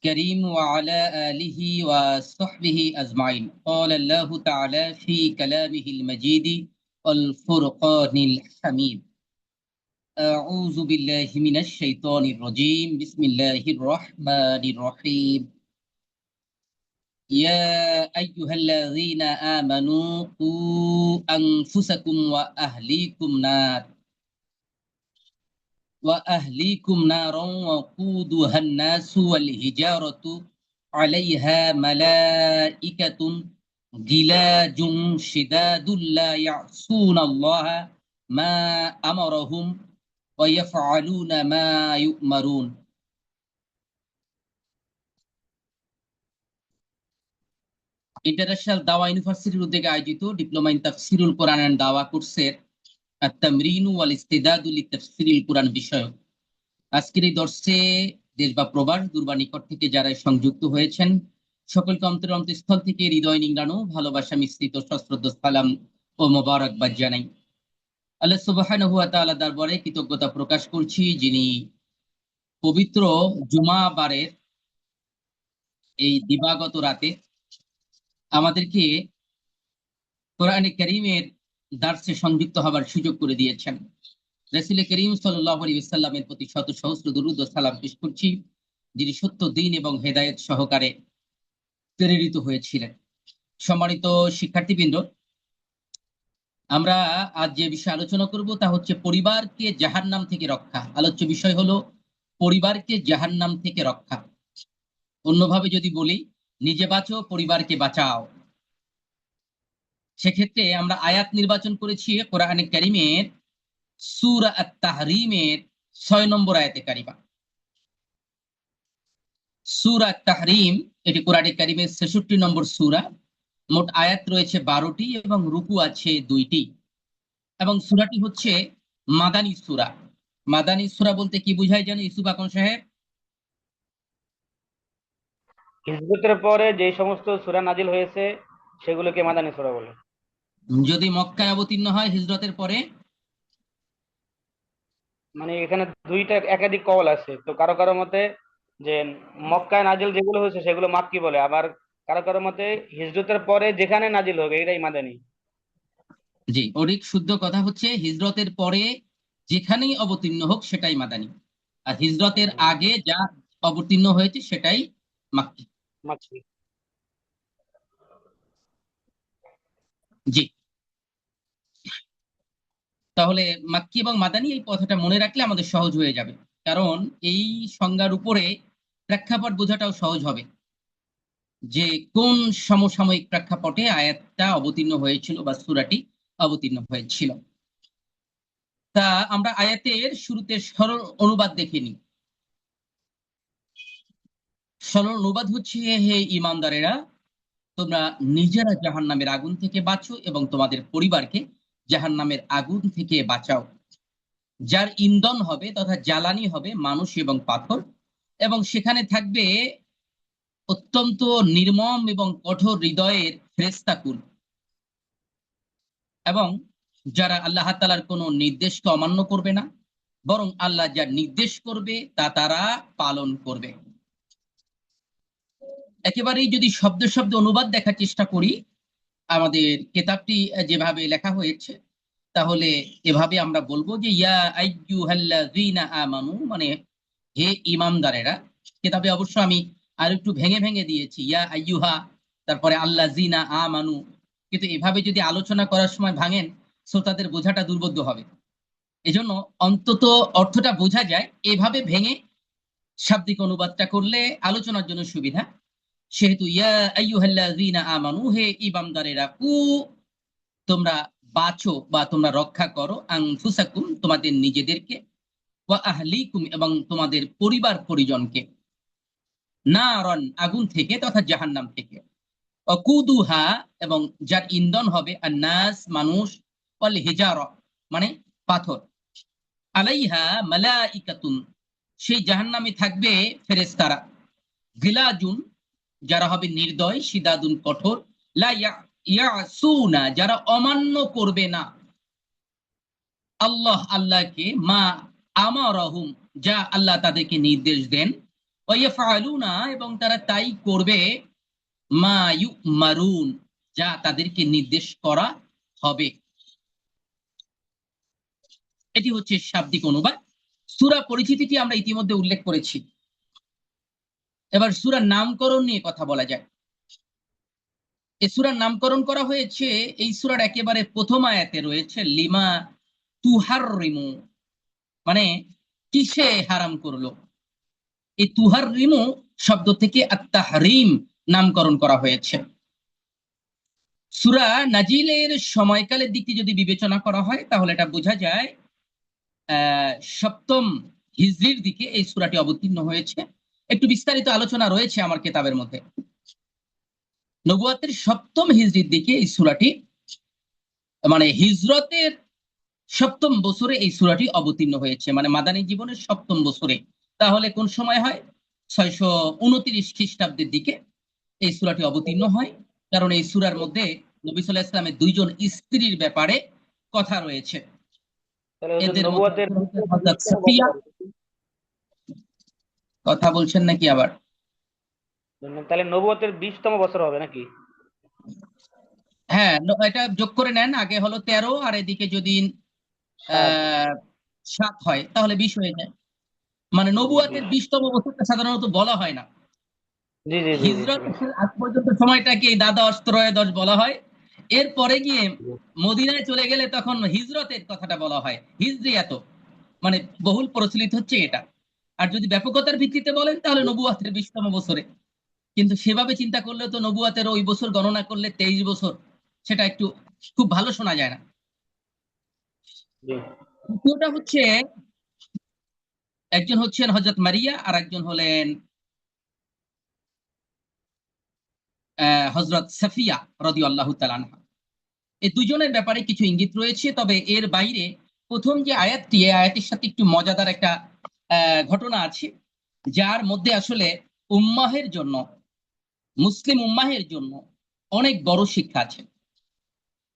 كريم وعلى آله وصحبه أجمعين. قال الله تعالى في كلامه المجيد والفرقان الحميد. أعوذ بالله من الشيطان الرجيم. بسم الله الرحمن الرحيم. يا أيها الذين آمنوا قوا أنفسكم وأهليكم نارا وقودها الناس والحجارة عليها ملائكة غلاظ شداد لا يعصون الله ما أمرهم ويفعلون ما يؤمرون. International দাওয়া ইউনিভার্সিটির উদ্যোগে আয়োজিত ডিপ্লোমা ইন তাফসিরুল কোরআন এন্ড দাওয়া কোর্সের আত-তামরিন ওয়াল ইস্তিদাদু লিতাফসিরিল কোরআন বিষয়ক আজকের এই দর্শে দেশ বা প্রবাস দূর বা নিকট থেকে যারা সংযুক্ত হয়েছেন সকলকে অন্তরের অন্তঃস্থল থেকে হৃদয় নিংড়ানো ভালোবাসা মিশ্রিত সশ্রদ্ধ সালাম ও মোবারকবাদ জানাই। আল্লাহ সুবহানাহু ওয়া তাআলা দরবারে কৃতজ্ঞতা প্রকাশ করছি, যিনি পবিত্র জুমাবারের এই দিবাগত রাতে আমাদেরকে কোরআনে কারীমের দার্সে সংযুক্ত হবার সুযোগ করে দিয়েছেন। রাসূল করিম সাল্লাল্লাহু আলাইহি ওয়াসাল্লামের প্রতি শত সহস্র দুরূদ ও সালাম পেশ করছি, যিনি সত্য দ্বীন এবং হেদায়েত সহকারে প্রেরিত হয়েছিলেন। সম্মানিত শিক্ষার্থীবৃন্দ, আমরা আজ যে বিষয়ে আলোচনা করব তা হচ্ছে পরিবারকে জাহান্নাম থেকে রক্ষা। আলোচ্য বিষয় হলো পরিবারকে জাহান্নাম থেকে রক্ষা। অন্যভাবে যদি বলি, নিজে বাঁচো পরিবারকে বাঁচাও। সেক্ষেত্রে আমরা আয়াত নির্বাচন করেছি কোরআনে কারীমের সূরা আত-তাহরীমের 6 নম্বর আয়াতে কারিমা। সূরা আত-তাহরীম এটি কোরআনে কারীমের 66 নম্বর সূরা। মোট আয়াত রয়েছে 12টি এবং রুকু আছে 2টি, এবং সূরাটি হচ্ছে মাদানী সূরা। মাদানী সূরা বলতে কি বোঝায় জানো ইউসুফ আকন সাহেব? হিজরতের পরে যে সমস্ত সূরা নাজিল হয়েছে সেগুলোকে মাদানী সূরা বলে। যদি মক্কায় অবতীর্ণ হয় হিজরতের পরে? মানে এখানে দুইটা একাধিক কওল আছে, তো কারো কারো মতে যে মক্কায় নাজিল যেগুলো হয়েছে সেগুলো মাক্কি বলে, আবার কারো কারো মতে হিজরতের পরে যেখানে নাজিল হবে এটাই মাদানী। জি, অধিক শুদ্ধ কথা হচ্ছে হিজরতের পরে যেখানেই অবতীর্ণ হোক সেটাই মাদানী, আর হিজরতের হুম, আগে যা অবতীর্ণ হয়েছে সেটাই মাক্কি। মাক্কি। জি, তাহলে মাক্কি এবং মাদানী এই কথাটা মনে রাখলে আমাদের সহজ হয়ে যাবে, কারণ এই সংজ্ঞার উপরে প্রেক্ষাপট বোঝাটাও সহজ হবে যে কোন সমসাময়িক প্রেক্ষাপটে আয়াতটা অবতীর্ণ হয়েছিল বা সূরাটি অবতীর্ণ হয়েছিল। তা আমরা আয়াতের শুরুতে সরল অনুবাদ দেখে নিই। সরল অনুবাদ হচ্ছে, হে ঈমানদারেরা, তোমরা নিজেরা জাহান্নামের আগুন থেকে বাঁচো এবং তোমাদের পরিবারকে জাহান্নামের আগুন থেকে বাঁচাও, যার ইন্ধন হবে তথা জ্বালানি হবে মানুষ এবং পাথর, এবং সেখানে থাকবে অত্যন্ত নির্মম এবং কঠোর হৃদয়ের ফেরেশতাকুল, এবং যারা আল্লাহ তাআলার কোনো নির্দেশকে অমান্য করবে না, বরং আল্লাহ যা নির্দেশ করবে তা তারা পালন করবে। একেবারেই যদি শব্দ শব্দ অনুবাদ দেখার চেষ্টা করি, আমাদের কেতাবটি যেভাবে লেখা হয়েছে, তাহলে এভাবে আমরা বলবো যে ইয়া আইয়ুহাল্লাযীনা আমানু, মানে হে ঈমানদারেরা। কেতাবে অবশ্য আমি আর একটু ভেঙে ভেঙে দিয়েছি, ইয়া আইয়ুহা তারপরে আল্লাযীনা আমানু, কিন্তু এভাবে যদি আলোচনা করার সময় ভাঙেন শ্রোতাদের বোঝাটা দুর্বোধ্য হবে। এজন্য অন্তত অর্থটা বোঝা যায় এভাবে ভেঙে শাব্দিক অনুবাদটা করলে আলোচনার জন্য সুবিধা। সেহেতু ইয়া আইয়ুহাল্লাযীনা আমানু, হে ঈমানদারেরা, তোমরা বাঁচো বা তোমরা রক্ষা করো, আনফুসাকুম তোমাদের নিজেদেরকে, ওয়া আহলিকুম এবং তোমাদের পরিবার পরিজনকে, নারন আগুন থেকে তথা জাহান্নাম থেকে, ওয়াকুদুহা এবং যার ইন্ধন হবে আন্নাস মানুষ, ওয়াল হিজারা মানে পাথর, আলাইহা মালাইকাতুন সেই জাহান্নামে থাকবে ফেরেশতারা, গিলাজুন যারা হবে নির্দয়, শিদাদুন কঠোর, লা ইয়াসুনা যারা অমান্য করবে না, আল্লাহকে মা আমারহুম যা আল্লাহ তাদেরকে নির্দেশ দেন, ওয়াইয়াফআলুনা, এবং তারা তাই করবে, মা ইউমারুন, যা তাদেরকে নির্দেশ করা হবে। এটি হচ্ছে শাব্দিক অনুবাদ। সূরা পরিচিতিটি আমরা ইতিমধ্যে উল্লেখ করেছি। এবার সূরার নামকরণ নিয়ে কথা বলা যায়। এই সূরার নামকরণ করা হয়েছে, এই সূরার একেবারে প্রথম আয়াতে রয়েছে লিমা তুহাররিমু, মানে কিসে হারাম করলো। এই তুহাররিমু শব্দ থেকে আত-তাহরিম নামকরণ করা হয়েছে। সূরা নাজিলের সময়কালের দিকটি যদি বিবেচনা করা হয় তাহলে এটা বোঝা যায় সপ্তম হিজরির দিকে এই সূরাটি অবতীর্ণ হয়েছে। একটু বিস্তারিত আলোচনা রয়েছে আমার কিতাবের মধ্যে। নবুয়াতের সপ্তম হিজরির দিকে এই সূরাটি, মানে হিজরতের সপ্তম বছরে এই সূরাটি অবতীর্ণ হয়েছে, মানে মাদানী জীবনের সপ্তম বছরে। তাহলে কোন সময় হয়? 629 খ্রিস্টাব্দের দিকে এই সূরাটি অবতীর্ণ হয়। কারণ এই সূরার মধ্যে নবী সাল্লাল্লাহু আলাইহি ওয়াসাল্লামের দুইজন স্ত্রীর ব্যাপারে কথা রয়েছে। তাহলে হুজুর এদের মধ্যে নবুয়তের একজন হচ্ছে হযরত 20তম বছর সাফিয়া। হবে। কথা বলছেন নাকি আবার? তাহলে নবুয়তের 20তম বছর হবে নাকি? হ্যাঁ, এটা যোগ করে নেন, আগে হলো 13 আর এদিকে যদি 7। আহ 7 হয় তাহলে 20 হয়ে যায়। মানে জি জি নবুয়াতের 20তম বছরটা সাধারণত বলা হয় না। জি জি জি জি হিজরত আজ পর্যন্ত সময়টাকে দ্বাদশ ত্রয়োদশ বলা হয়। এরপরে গিয়ে মদিনায় চলে গেলে তখন হিজরতের কথাটা বলা হয় হিজরিয়াত, মানে বহুল প্রচলিত হচ্ছে এটা। আর যদি ব্যাপকতার ভিত্তিতে বলেন তাহলে নবুয়াতের 20তম বছরে। কিন্তু সেভাবে চিন্তা করলে তো নবুয়াতের ওই বছর গণনা করলে 23 বছর, সেটা একটু খুব ভালো শোনা যায় না। জি। দ্বিতীয়টা হচ্ছে, একজন হচ্ছেন হযরত মারিয়া আর একজন হলেন হযরত সাফিয়া রাদিয়াল্লাহু তাআলা আনহা। এই দুজনের ব্যাপারে কিছু ইঙ্গিত রয়েছে, তবে এর বাইরে প্রথম যে আয়াতটি, এই আয়াতের সাথে একটু মজাদার একটা ঘটনা আছে, যার মধ্যে আসলে উম্মাহের জন্য, মুসলিম উম্মাহের জন্য অনেক বড় শিক্ষা আছে।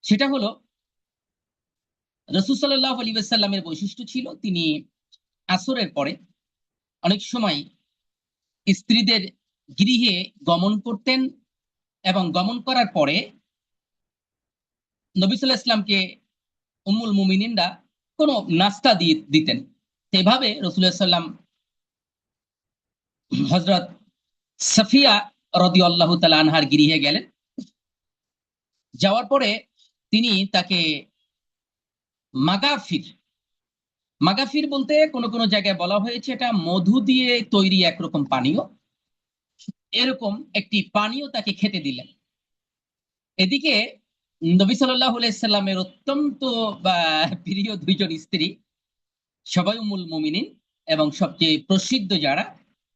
সেটা হলো, রাসূল সাল্লাল্লাহু আলাইহি ওয়াসাল্লামের বৈশিষ্ট্য ছিল তিনি আসরের পরে অনেক সময় স্ত্রীদের গৃহে গমন করতেন, এবং গমন করার পরে নবী সাল্লাল্লাহু আলাইহি ওয়াসাল্লামকে উম্মুল মুমিনিনরা কোনো নাস্তা দিয়ে দিতেন। সেভাবে রাসূলুল্লাহ সাল্লাম হযরত সাফিয়া রাদিয়াল্লাহু তাআলা আনহার গৃহে গেলেন। যাওয়ার পরে তিনি তাকে মাগাফির, মাগাফির বলতে কোন কোন জায়গায় বলা হয়েছে এটা মধু দিয়ে তৈরি একরকম পানীয়, এরকম একটি পানীয় তাকে খেতে দিলেন। এদিকে নবী সাল্লাল্লাহু আলাইহি সাল্লামের অত্যন্ত প্রিয় দুইজন স্ত্রী, সবাই উম্মুল মুমিনিন, এবং সবচেয়ে প্রসিদ্ধ যারা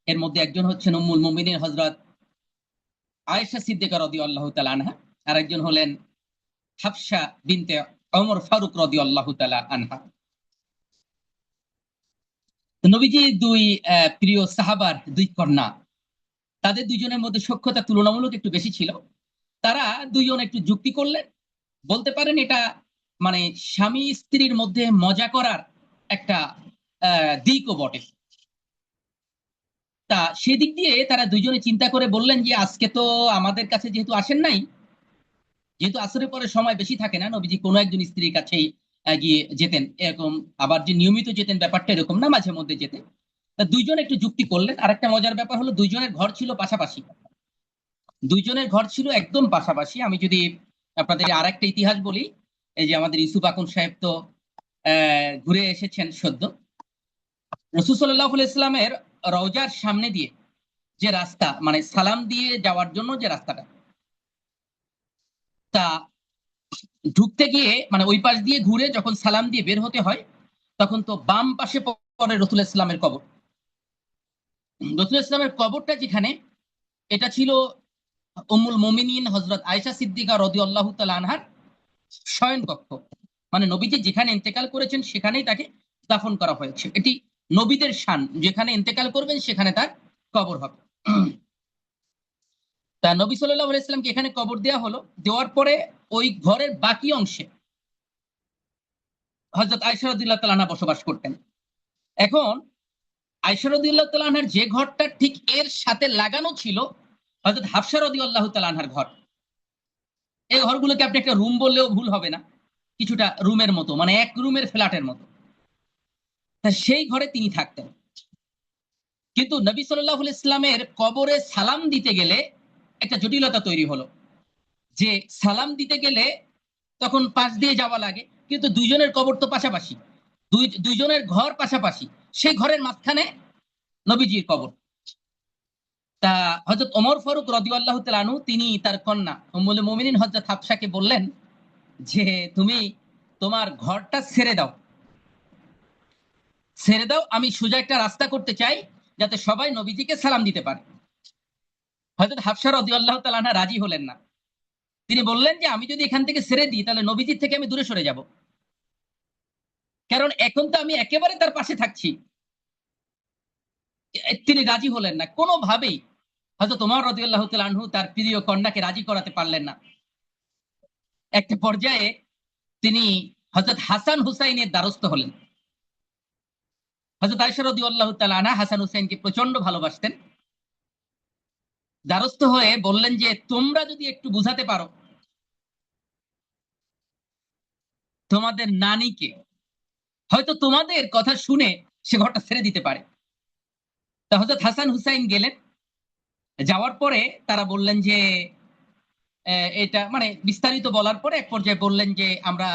এর মধ্যে একজন হচ্ছেন উম্মুল মুমিনিন হযরত আয়েশা সিদ্দিকা রাদিয়াল্লাহু তাআলা আনহা, আর একজন হলেন হাফসা বিনতে ওমর ফারুক রাদিয়াল্লাহু তাআলা আনহা। তো নবীজি দুই প্রিয় সাহাবার দুই কন্যা, তাদের দুইজনের মধ্যে সখ্যতা তুলনামূলক একটু বেশি ছিল। তারা দুইজন একটু যুক্তি করলেন, বলতে পারেন এটা মানে স্বামী স্ত্রীর মধ্যে মজা করার একটা দিকও বটে। তা সেদিক দিয়ে তারা দুইজনে চিন্তা করে বললেন যে আজকে তো আমাদের কাছে যেহেতু আসেন নাই, যেহেতু আসরের পরে সময় বেশি থাকে না, নবীজি কোনো একজন স্ত্রীর কাছেই গিয়ে যেতেন এরকম, আবার যে নিয়মিত যেতেন ব্যাপারটা এরকম না, মাঝে মধ্যে যেতেন। তা দুইজন একটু যুক্তি করলেন। আর একটা মজার ব্যাপার হলো দুইজনের ঘর ছিল পাশাপাশি, দুইজনের ঘর ছিল একদম পাশাপাশি। আমি যদি আপনাদের আর একটা ইতিহাস বলি, এই যে আমাদের ইউসুফ আকুন সাহেব তো ঘুরে এসেছেন সদ্য। রাসূল সাল্লাল্লাহু আলাইহি সাল্লামের রওজার সামনে দিয়ে যে রাস্তা, মানে সালাম দিয়ে যাওয়ার জন্য যে রাস্তাটা, তা ঢুকতে গিয়ে মানে ওই পাশ দিয়ে ঘুরে যখন সালাম দিয়ে বের হতে হয়, তখন তো বাম পাশে পড়ে রসুল ইসলামের কবর। রসুল ইসলামের কবরটা যেখানে, এটা ছিল উম্মুল মুমিনিন হযরত আয়েশা সিদ্দিকা রাদিয়াল্লাহু তাআলা আনহার শয়ন কক্ষ। মানে নবীজি যেখানে ইন্তেকাল করেছেন সেখানেই তাকে দাফন করা হয়েছে। এটি নবীদের শান, যেখানে ইন্তেকাল করবেন সেখানে তার কবর হবে। তা নবী সাল্লাল্লাহু আলাইহি সাল্লামকে এখানে কবর দেওয়া হলো। দেওয়ার পরে ওই ঘরের বাকি অংশে হযরত আয়েশা রাদিয়াল্লাহু তাআলা আনহা বসবাস করতেন। এখন আয়েশা রাদিয়াল্লাহু তাআলা আনহার যে ঘরটা ঠিক এর সাথে লাগানো ছিল হযরত হাফসা রাদিয়াল্লাহু তাআলা আনহার ঘর। এই ঘরগুলোকে আপনি একটা রুম বললেও ভুল হবে না, কিছুটা রুমের মতো, মানে এক রুমের ফ্ল্যাটের মতো। তা সেই ঘরে তিনি থাকতেন। কিন্তু নবী সাল্লাল্লাহু আলাইহি ইসলামের কবরে সালাম দিতে গেলে একটা জটিলতা তৈরি হলো, যে সালাম দিতে গেলে তখন পাশ দিয়ে যাওয়া লাগে, কিন্তু দুইজনের কবর তো পাশাপাশি, দুইজনের ঘর পাশাপাশি, সেই ঘরের মাঝখানে নবীজির কবর। তা হযরত ওমর ফারুক রাদিয়াল্লাহু তাআলা আনহু তিনি তার কন্যা উম্মুল মুমিনিন হযরত হাফসাকে বললেন যে তুমি তোমার ঘরটা ছেড়ে দাও, আমি সোজা একটা রাস্তা করতে চাই যাতে সবাই নবীজিকে সালাম দিতে পারে। হযরত হাফসা রাদিয়াল্লাহু তাআলা আনহা রাজি হলেন না। তিনি বললেন যে আমি যদি এখান থেকে ছেড়ে দিই তাহলে নবীজির থেকে আমি দূরে সরে যাব, কারণ এখন তো আমি একেবারে তার পাশে থাকছি। তিনি রাজি হলেন না কোনোভাবেই। হযরত ওমর রাদিয়াল্লাহু তাআলা আনহু তার প্রিয় কন্যাকে রাজি করাতে পারলেন না। একটা পর্যায়ে তিনি হযরত হাসান হুসাইনের দ্বারস্থ হলেন। হযরত আয়েশা রাদিয়াল্লাহু তাআলা আনহা হাসান হুসাইনকে প্রচন্ড ভালোবাসতেন। দ্বারস্থ হয়ে বললেন যে তোমরা যদি একটু বুঝাতে পারো তোমাদের নানিকে, হয়তো তোমাদের কথা শুনে সে ঘরটা ছেড়ে দিতে পারে। তা হযরত হাসান হুসাইন গেলেন। যাওয়ার পরে তারা বললেন যে এটা মানে বিস্তারিত বলার পরে এক পর্যায়ে বললেন যে আমরা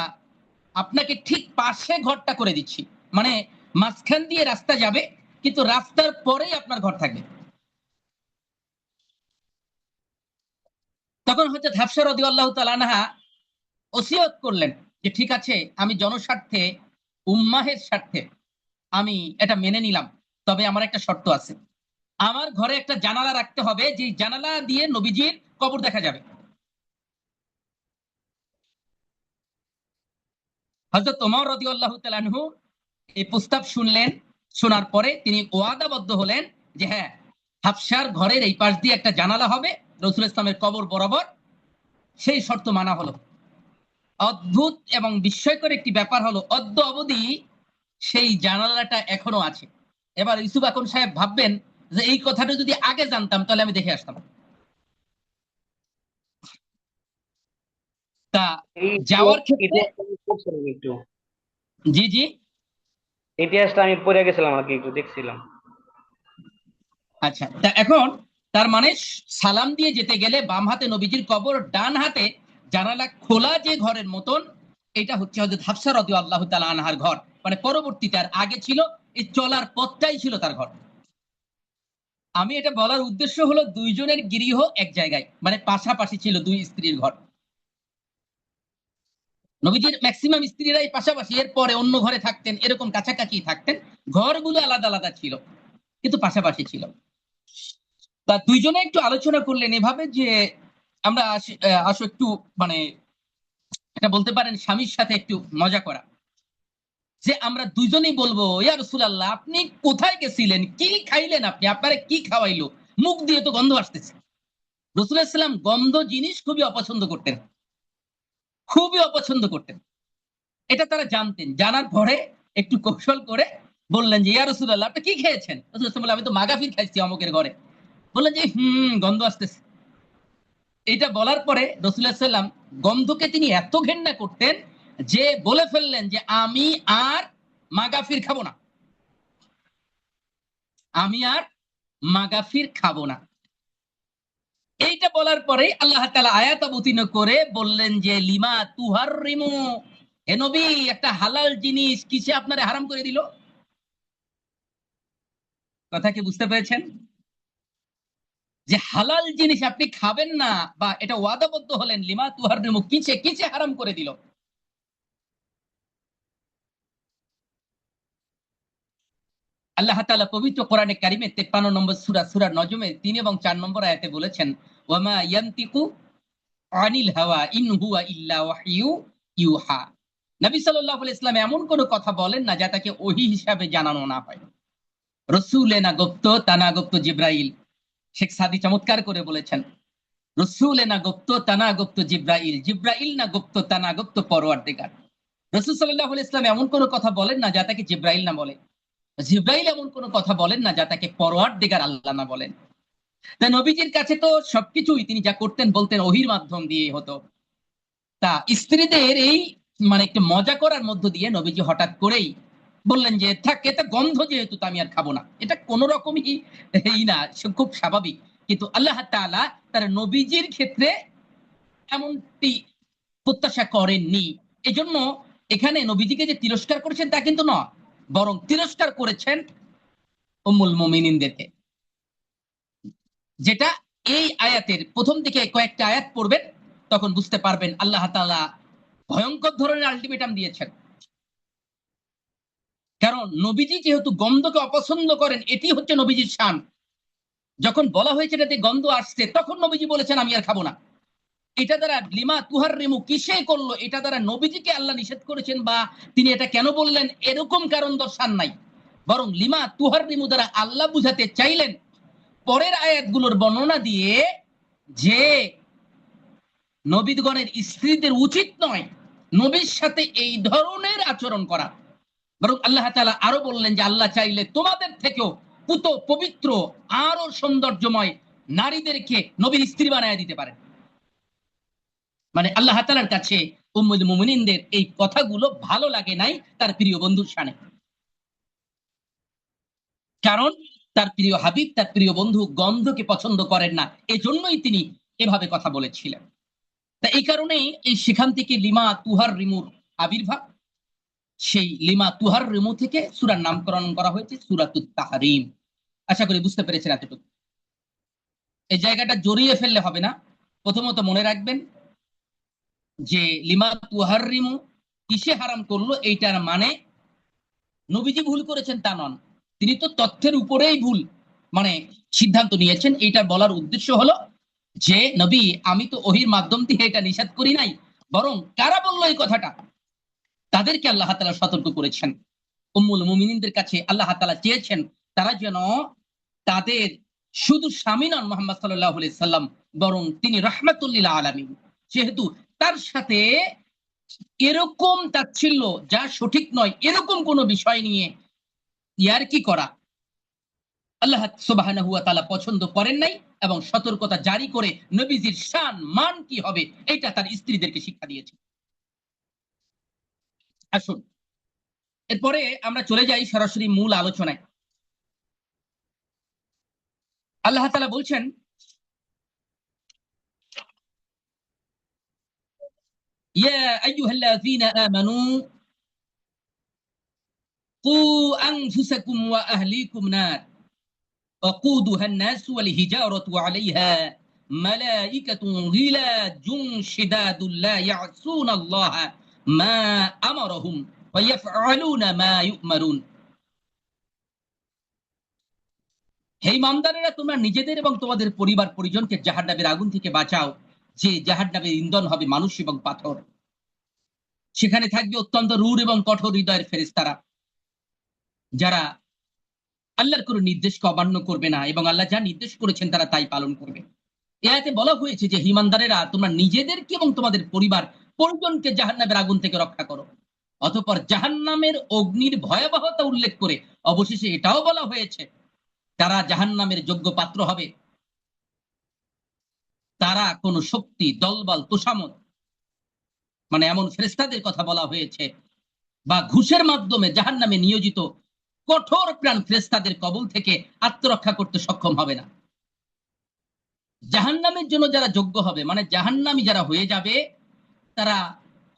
আপনাকে ঠিক পাশে ঘরটা করে দিচ্ছি, মানে মাঝখান দিয়ে রাস্তা যাবে কিন্তু রাস্তার পরেই আপনার ঘর থাকবে। তখন হচ্ছে হাফসা রাদিয়াল্লাহু তাআলা আনহা ওসিয়ত করলেন যে ঠিক আছে, আমি জনস্বার্থে, উম্মাহের স্বার্থে আমি এটা মেনে নিলাম, তবে আমার একটা শর্ত আছে, আমার ঘরে একটা জানালা রাখতে হবে, যে জানালা দিয়ে নবীজির কবর দেখা যাবে। হযরত ওমর রাদিয়াল্লাহু তাআলা আনহু এই প্রস্তাব শুনলেন। শোনার পরে তিনি ওয়াদাবদ্ধ হলেন যে হ্যাঁ, হাফসার ঘরের এই পাশ দিয়ে একটা জানালা হবে রাসূল ইসলামের কবর বরাবর। সেই শর্ত মানা হলো। অদ্ভুত এবং বিস্ময়কর একটি ব্যাপার হলো অদ্য অবধি সেই জানালাটা এখনো আছে। এবার ইউসুফ আকন সাহেব ভাববেন যে এই কথাটা যদি আগে জানতাম তাহলে আমি দেখে আসতাম। তা এই যাওয়ার ক্ষেত্রে, ইতিহাসটা আমি পড়ছিলাম একটু, জি জি, ইতিহাসটা আমি পড়ে গেছিলাম আর কি, একটু দেখছিলাম। আচ্ছা, তা এখন তার মানে সালাম দিয়ে যেতে গেলে বাম হাতে নবীজির কবর, ডান হাতে জানালা খোলা যে ঘরের মতন, এটা হচ্ছে হযরত হাফসা রাদিয়াল্লাহু তাআলা আনহার ঘর। মানে পরবর্তীতে, আর আগে ছিল এই চলার পথটাই ছিল তার ঘর। আমি এটা বলার উদ্দেশ্য হলো দুইজনের গৃহ এক জায়গায়, মানে পাশাপাশি ছিল দুই স্ত্রীর ঘর। নবীজির ম্যাক্সিমাম স্ত্রীরাই পাশাপাশি, এর পরে অন্য ঘরে থাকতেন, এরকম কাছাকাছি থাকতেন, ঘরগুলো আলাদা আলাদা ছিল কিন্তু পাশাপাশি ছিল। তা দুইজনে একটু আলোচনা করলেন এভাবে যে আমরা আসো একটু, মানে এটা বলতে পারেন স্বামীর সাথে একটু মজা করা, যে আমরা দুইজনেই বলবো ইয়া রাসূলুল্লাহ আপনি কোথায় গেছিলেন, কি খাইলেন, আপনি আপনারে কি খাওয়াইলো, মুখ দিয়ে তো গন্ধ আসতেছে। রাসূল সাল্লাল্লাহু আলাইহি ওয়াসাল্লাম গন্ধ জিনিস খুবই অপছন্দ করতেন, খুবই অপছন্দ করতেন। এটা তারা জানতেন। জানার পরে একটু কৌশল করে বললেন যে ইয়া রাসূলুল্লাহ আপনি কি খেয়েছেন। রাসূল সাল্লাল্লাহু আলাইহি ওয়াসাল্লাম আমি তো মাগাফির খাইছি অমুকের ঘরে। বললেন যে গন্ধ আসতেছে। এটা বলার পরে রাসূলুল্লাহ সাল্লাল্লাহু আলাইহি ওয়াসাল্লাম গন্ধকে তিনি এত ঘেন্না করতেন যে বলে ফেললেন যে আমি আর মাগাফির খাবো না, আমি আর মাগাফির খাবো না। এইটা বলার পরে আল্লাহ তাআলা আয়াত অবতীর্ণ করে বললেন যে লিমা তুহাররিমু, হে নবী একটা হালাল জিনিস কিসে আপনারে হারাম করে দিল। কথা কি বুঝতে পেরেছেন? যে হালাল জিনিস আপনি খাবেন না, বা এটা ওয়াদাবদ্ধ হলেন, লিমা তুহাররিমু কিসে কিসে হারাম করে দিল। আল্লাহ তাআলা পবিত্র কোরআনে কারিমে 53 নম্বর সূরা, সূরা নজমে 3 এবং 4 নম্বর আয়াতে বলেছেন ওয়ামা ইয়ানতিকু আনিল হাওয়া ইন হুয়া ইল্লা ওয়াহয়ু ইউহা। নবী সাল্লাল্লাহু আলাইহি ওয়াসাল্লাম এমন কোন কথা বলেন না যা তাকে ওহী হিসাবে জানানো না হয়। রসূলে না গুপ্ত তানা গুপ্ত জিব্রাইল। শেখ সাদি চমৎকার করে বলেছেন রসূলে না গুপ্ত তানা গুপ্ত জিব্রাইল, জিব্রাইল না গুপ্ত তানা গুপ্ত পরওয়ারদিগার। রাসূল সাল্লাল্লাহু আলাইহি ওয়াসাল্লাম এমন কোন কথা বলেন না যা তাকে জিব্রাইল না বলে। জিব্রাইল এমন কোনো কথা বলেন না যা তাকে পরওয়ারদিগার আল্লাহ না বলেন। তাই নবীজির কাছে তো সবকিছুই তিনি যা করতেন বলতেন ওহির মাধ্যম দিয়ে হতো। তা স্ত্রীদের এই মানে একটু মজা করার মধ্য দিয়ে নবীজি হঠাৎ করেই বললেন যে থাক, এটা গন্ধ যেহেতু তো আমি আর খাবো না। এটা কোন রকমই এই না, খুব স্বাভাবিক। কিন্তু আল্লাহ তাআলা তার নবীজির ক্ষেত্রে এমনটি প্রত্যাশা করেননি। এজন্য এখানে নবীজিকে যে তিরস্কার করেছেন তা কিন্তু নয়, বরং তিরস্কার করেছেন উম্মুল মুমিনিনদেরকে। যেটা এই আয়াতের প্রথম দিকে কয়েকটা আয়াত পড়বেন, তখন বুঝতে পারবেন আল্লাহ তাআলা ভয়ঙ্কর ধরনের আলটিমেটাম দিয়েছেন। কারণ নবীজি যেহেতু গন্ধকে অপছন্দ করেন, এটি হচ্ছে নবীজির শান। যখন বলা হয়েছে এটাতে গন্ধ আসছে, তখন নবীজি বলেছেন আমি আর খাবো না। এটা দ্বারা লিমা তুহার রেমু কিসে করলো, এটা দ্বারা নবীজিকে আল্লাহ নিষেধ করেছেন বা তিনি এটা কেন বললেন এরকম কারণ দর্শান নাই। বরং লিমা তুহার রেমু দ্বারা আল্লাহ বুঝাতে চাইলেন পরের আয়াতগুলোর বর্ণনা দিয়ে যে নবীগণের স্ত্রীদের উচিত নয় নবীর সাথে এই ধরনের আচরণ করা। বরং আল্লাহ তাআলা আরো বললেন যে আল্লাহ চাইলে তোমাদের থেকেও পুত পবিত্র আরো সৌন্দর্যময় নারীদেরকে নবীর স্ত্রী বানায় দিতে পারেন। মানে আল্লাহ তাআলার কাছে উম্মুল মুমিনিনদের এই কথাগুলো ভালো লাগে নাই তার প্রিয় বন্ধুর শানে। কারণ তার প্রিয় হাবিব, তার প্রিয় বন্ধু গন্ধকে পছন্দ করেন না, এজন্যই তিনি এভাবে কথা বলেছিলেন। তা এই কারণেই এই সেখান থেকে লিমা তুহার রিমুর আবির্ভাব। সেই লিমা তুহার রিমু থেকে সূরার নামকরণ করা হয়েছে সূরাতুত তাহরিম। আশা করি বুঝতে পেরেছেন এতটুকু। এই জায়গাটা জড়িয়ে ফেললে হবে না। প্রথমত মনে রাখবেন যে লিমা তুহার রিমু কিসে হারাম করলো, এইটার মানে নবীজি ভুল করেছেন তা নন। তিনি তো তথ্যের উপরেই ভুল মানে সিদ্ধান্ত নিয়েছেন। এইটার বলার উদ্দেশ্য হলো যে নবী আমি তো ওহির মাধ্যম দিয়ে এটা নিষেধ করি নাই, বরং কারা বললো এই কথাটা তাদেরকে আল্লাহ তাআলা সতর্ক করেছেন। উম্মুল মুমিনিনদের কাছে আল্লাহ তাআলা চেয়েছেন তারা যেন তাদের শুধু স্বামী নন মুহাম্মদ সাল্লাল্লাহু আলাইহি সাল্লাম, বরং তিনি রাহমাতুল লিল আলামিন। যেহেতু তার সাথে এরকম তাচ্ছিল্য যা সঠিক নয়, এরকম কোন বিষয় নিয়ে ইয়ারকি করা আল্লাহ সুবহানাহু ওয়া তাআলা পছন্দ করেন নাই, এবং সতর্কতা জারি করে নবীজির শান মান কি হবে এটা তার স্ত্রীদেরকে শিক্ষা দিয়েছে। আসুন এরপরে আমরা চলে যাই সরাসরি মূল আলোচনায়। আল্লাহ তাআলা বলছেন ইয়া আইয়ুহাল্লাযীনা আমানু কু আনফুসাকুম ওয়া আহলিকুম নার وقودها الناس والحجارة عليها ملائكة غلاظ شداد لا يعصون الله ما أمرهم ويفعلون ما يؤمرون। হে ইমানদারেরা, তোমরা নিজেদের এবং তোমাদের পরিবার পরিজনকে জাহান্নামের আগুন থেকে বাঁচাও, যে জাহান্নামের ইন্ধন হবে মানুষ এবং পাথর। সেখানে থাকবে অত্যন্ত রূঢ় এবং কঠোর হৃদয়ের ফেরেশতারা, যারা আল্লাহর কোনো নির্দেশকে অমান্য করবে না এবং আল্লাহ যা নির্দেশ করেছেন তারা তাই পালন করবে। এ আয়াতে বলা হয়েছে যে ঈমানদারেরা তোমরা নিজেদেরকে এবং তোমাদের পরিবার পরিজনকে জাহান্নামের আগুন থেকে রক্ষা করো। অতঃপর জাহান্নামের অগ্নির ভয়াবহতা উল্লেখ করে অবশেষে এটাও বলা হয়েছে তারা জাহান্নামের যোগ্য পাত্র হবে। তারা কোন শক্তি দলবল তোষামত মানে এমন ফেরেশতাদের কথা বলা হয়েছে বা ঘুষের মাধ্যমে জাহান্নামে নিয়োজিত কঠোর প্রাণ ফেরেশতাদের কবল থেকে আত্মরক্ষা করতে সক্ষম হবে না। জাহান্নামের জন্য যারা যোগ্য হবে মানে জাহান্নামী যারা হয়ে যাবে, তারা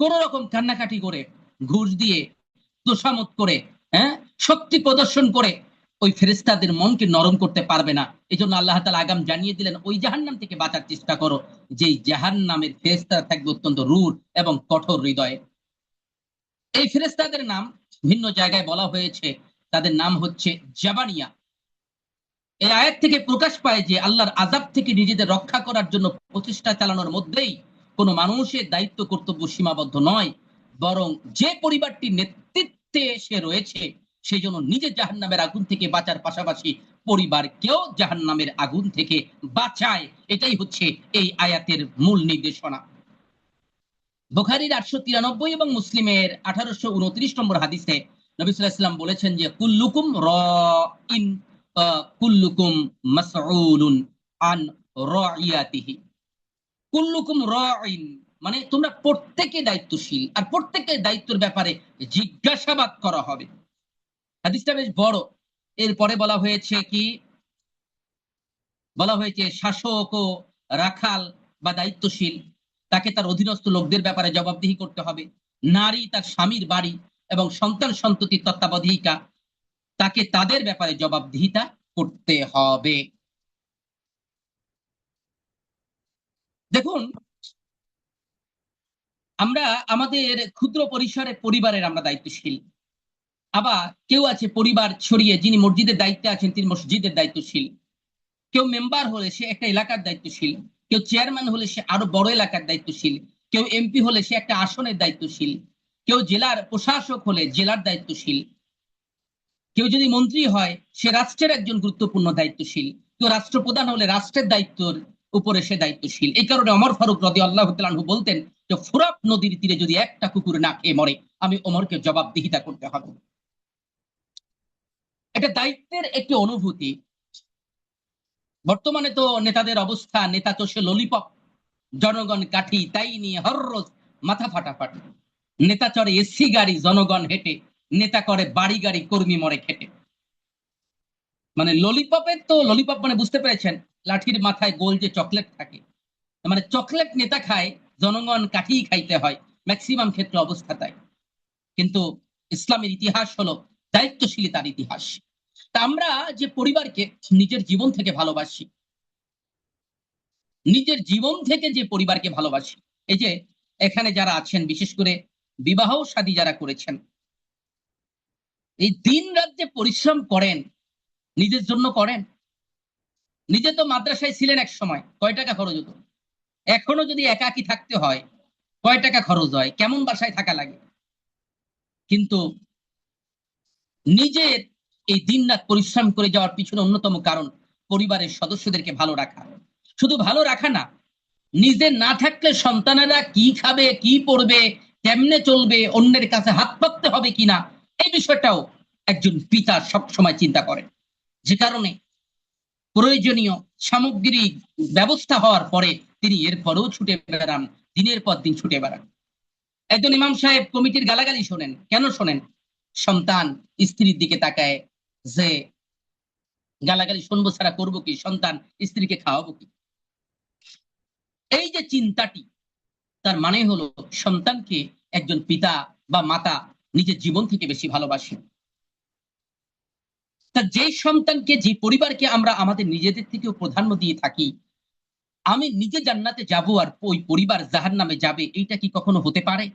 কোন রকম কান্নাকাটি করে, ঘুষ দিয়ে, তোষামত করে, হ্যাঁ, শক্তি প্রদর্শন করে ওই ফেরেশতাদের মনকে নরম করতে পারবে না। এই জন্য আল্লাহ তাআলা আগাম জানিয়ে দিলেন ওই জাহান্নাম থেকে বাঁচার চেষ্টা করো, যেই জাহান্নামের ফেরেশতারা থাকবে অত্যন্ত রূঢ় এবং কঠোর হৃদয়ে। এই ফেরেশতাদের নাম ভিন্ন জায়গায় বলা হয়েছে, তাদের নাম হচ্ছে জাবানিয়া। এই আয়াত থেকে প্রকাশ পায় যে আল্লাহর আযাব থেকে নিজেদের রক্ষা করার জন্য প্রচেষ্টা চালানোর মধ্যেই কোনো মানুষের দায়িত্ব কর্তব্য সীমাবদ্ধ নয়, বরং যে পরিবারটির নেতৃত্বে সে রয়েছে সেই জন্য নিজে জাহান্নামের আগুন থেকে বাঁচার পাশাপাশি পরিবারকেও জাহান্নামের আগুন থেকে বাঁচায়। এটাই হচ্ছে এই আয়াতের মূল নির্দেশনা। বুখারীর 893 এবং মুসলিমের 1829 নম্বর হাদিসে নবী সাল্লাল্লাহু আলাইহি ওয়াসাল্লাম বলেছেন যে কুল্লুকুম রাইন কুল্লুকুম মাসউলুন আন রাইয়াতিহি। কুল্লুকুম রাইন মানে তোমরা প্রত্যেকে দায়িত্বশীল, আর প্রত্যেকের দায়িত্বের ব্যাপারে জিজ্ঞাসাবাদ করা হবে। হাদিসটা বেশ বড়। এরপরে বলা হয়েছে কি, বলা হয়েছে শাসক ও রাখাল বা দায়িত্বশীল তাকে তার অধীনস্থ লোকদের ব্যাপারে জবাবদিহি করতে হবে। নারী তার স্বামীর বাড়ি এবং সন্তান সন্ততির তত্ত্বাবধায়িকা, তাকে তাদের ব্যাপারে জবাবদিহিতা করতে হবে। দেখুন, আমরা আমাদের ক্ষুদ্র পরিসরে পরিবারের আমরা দায়িত্বশীল। আবার কেউ আছে পরিবার ছড়িয়ে, যিনি মসজিদের দায়িত্বে আছেন তিনি মসজিদের দায়িত্বশীল। কেউ মেম্বার হলে সে একটা এলাকার দায়িত্বশীল, কেউ চেয়ারম্যান হলে সে আরো বড় এলাকার দায়িত্বশীল, কেউ এমপি হলে সে একটা আসনের দায়িত্বশীল, কেউ জেলার প্রশাসক হলে জেলার দায়িত্বশীল, কেউ যদি মন্ত্রী হয় সে রাষ্ট্রের একজন গুরুত্বপূর্ণ দায়িত্বশীল, কেউ রাষ্ট্রপ্রধান হলে রাষ্ট্রের দায়িত্বের উপরে সে দায়িত্বশীল। এই কারণে ওমর ফারুক রাদিয়াল্লাহু তাআলা আনহু বলতেন যে ফুরাত নদীর তীরে যদি একটা কুকুর না খেয়ে মরে, আমি ওমরকে জবাবদিহিতা করতে হবে। এটা দায়িত্বের একটি অনুভূতি। বর্তমানে তো নেতাদের অবস্থা, নেতা তো সে ললিপপ, জনগণ কাঠি, তাই নিয়ে হররোজ মাথা ফাটাফাটি। নেতা চড়ে এসি গাড়ি, জনগণ হেঁটে, নেতা করে বাড়ি গাড়ি, কর্মী মরে খেটে। মানে ললিপপের তো ললিপপ মানে বুঝতে পেরেছেন, লাঠির মাথায় গোল যে চকলেট থাকে, মানে চকলেট নেতা খায়, জনগণ কাঠি খাইতে হয়, ম্যাক্সিমাম ক্ষেত্রে অবস্থা তাই। কিন্তু ইসলামের ইতিহাস হলো দায়িত্বশীলতার ইতিহাস। তা আমরা যে পরিবারকে নিজের জীবন থেকে ভালোবাসি, নিজের জীবন থেকে যে পরিবারকে ভালোবাসি, এই যে এখানে যারা আছেন, বিশেষ করে বিবাহ শাদী যারা করেছেন, এই দিন রাত যে পরিশ্রম করেন, নিজের জন্য করেন। নিজে তো মাদ্রাসায় ছিলেন এক সময়, কয় টাকা খরচ হতো? এখনো যদি একাকী থাকতে হয়, কয় টাকা খরচ হয়, কেমন বাসায় থাকা লাগে। কিন্তু নিজের এই দিন রাত পরিশ্রম করে যাওয়ার পিছনে অন্যতম কারণ পরিবারের সদস্যদেরকে ভালো রাখা। শুধু ভালো রাখা না, নিজে না থাকলে সন্তানেরা কি খাবে, কি পড়বে, কেমনে চলবে, অন্যের কাছে হাত পাততে হবে কিনা, এই বিষয়টাও একজন পিতা সবসময় চিন্তা করেন। যে কারণে প্রয়োজনীয় সামগ্রিক ব্যবস্থা হওয়ার পরে তিনি এরপরেও ছুটে বেড়ান, দিনের পর দিন ছুটে বেড়ান। একজন ইমাম সাহেব কমিটির গালাগালি শোনেন, কেন শোনেন? সন্তান স্ত্রীর দিকে তাকায় যে গালাগালি শুনবো ছাড়া করবো কি, সন্তান স্ত্রীকে খাওয়াবো কি। এই যে চিন্তাটি, তার মানে হলো সন্তানকে একজন পিতা বা মাতা নিজের জীবন থেকে বেশি ভালোবাসে। তা যে সন্তানকে, যে পরিবারকে আমরা আমাদের নিজেদের থেকেও প্রাধান্য দিয়ে থাকি, আমি নিজে জান্নাতে যাব আর ওই পরিবার জাহান্নামে যাবে, এইটা কি কখনো হতে পারে?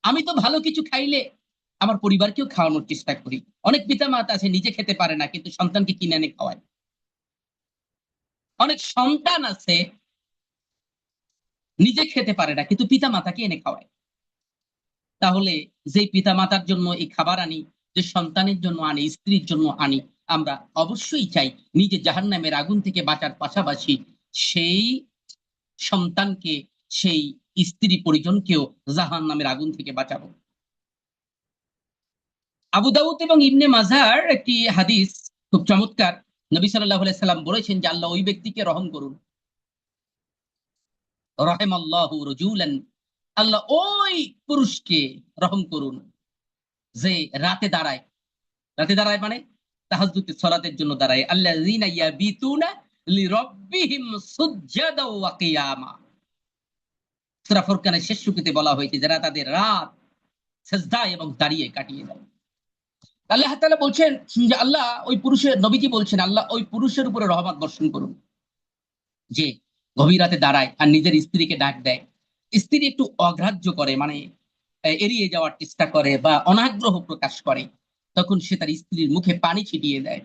আমি তো ভালো কিছু খাইলে আমার পরিবারকেও খাওয়ানোর চেষ্টা করি। অনেক পিতা মাতা আছে নিজে খেতে পারে না কিন্তু সন্তানকে কিনে এনে খাওয়ায়। অনেক সন্তান আছে নিজে খেতে পারে না কিন্তু পিতা মাতাকে এনে খাওয়ায়। তাহলে যে পিতা মাতার জন্য এই খাবার আনি, যে সন্তানের জন্য আনি, স্ত্রীর জন্য আনি, আমরা অবশ্যই চাই নিজে জাহান্নামের আগুন থেকে বাঁচার পাশাপাশি সেই সন্তানকে, সেই স্ত্রী পরিজনকেও জাহান্নামের আগুন থেকে বাঁচাবো। আবু দাউদ এবং ইবনে মাজার একটি হাদিস খুব চমৎকার। নবী সাল্লাল্লাহু আলাইহি সাল্লাম বলেছেন যে আল্লাহ ওই ব্যক্তিকে রহম করুন, রাহিমাল্লাহু রাজুলান, আল্লাহ ওই পুরুষকে রহম করুন যে রাতে দাঁড়ায়। রাতে দাঁড়ায় মানে তাহাজ্জুদের সালাতের জন্য দাঁড়ায়। আল্লাযীনা ইয়াবিতুনা লিরাব্বিহিম সুজদাও ওয়া কিয়ামা। সূরা ফুরকানের শেষ সূরাতে বলা হয়েছে যারা তাদের রাত সিজদায় এবং দাঁড়িয়ে কাটিয়ে দেয়। আল্লাহ তাআলা বলছেন যে আল্লাহ ওই পুরুষের, নবীজি বলছেন আল্লাহ ওই পুরুষের উপরে রহমত বর্ষণ করুন যে গভীর রাতে দাঁড়ায় আর নিজের স্ত্রীকে ডাক দেয়। স্ত্রী একটু অগ্রাহ্য করে, মানে এড়িয়ে যাওয়ার চেষ্টা করে বা অনাগ্রহ প্রকাশ করে, তখন সে তার স্ত্রীর মুখে পানি ছিটিয়ে দেয়।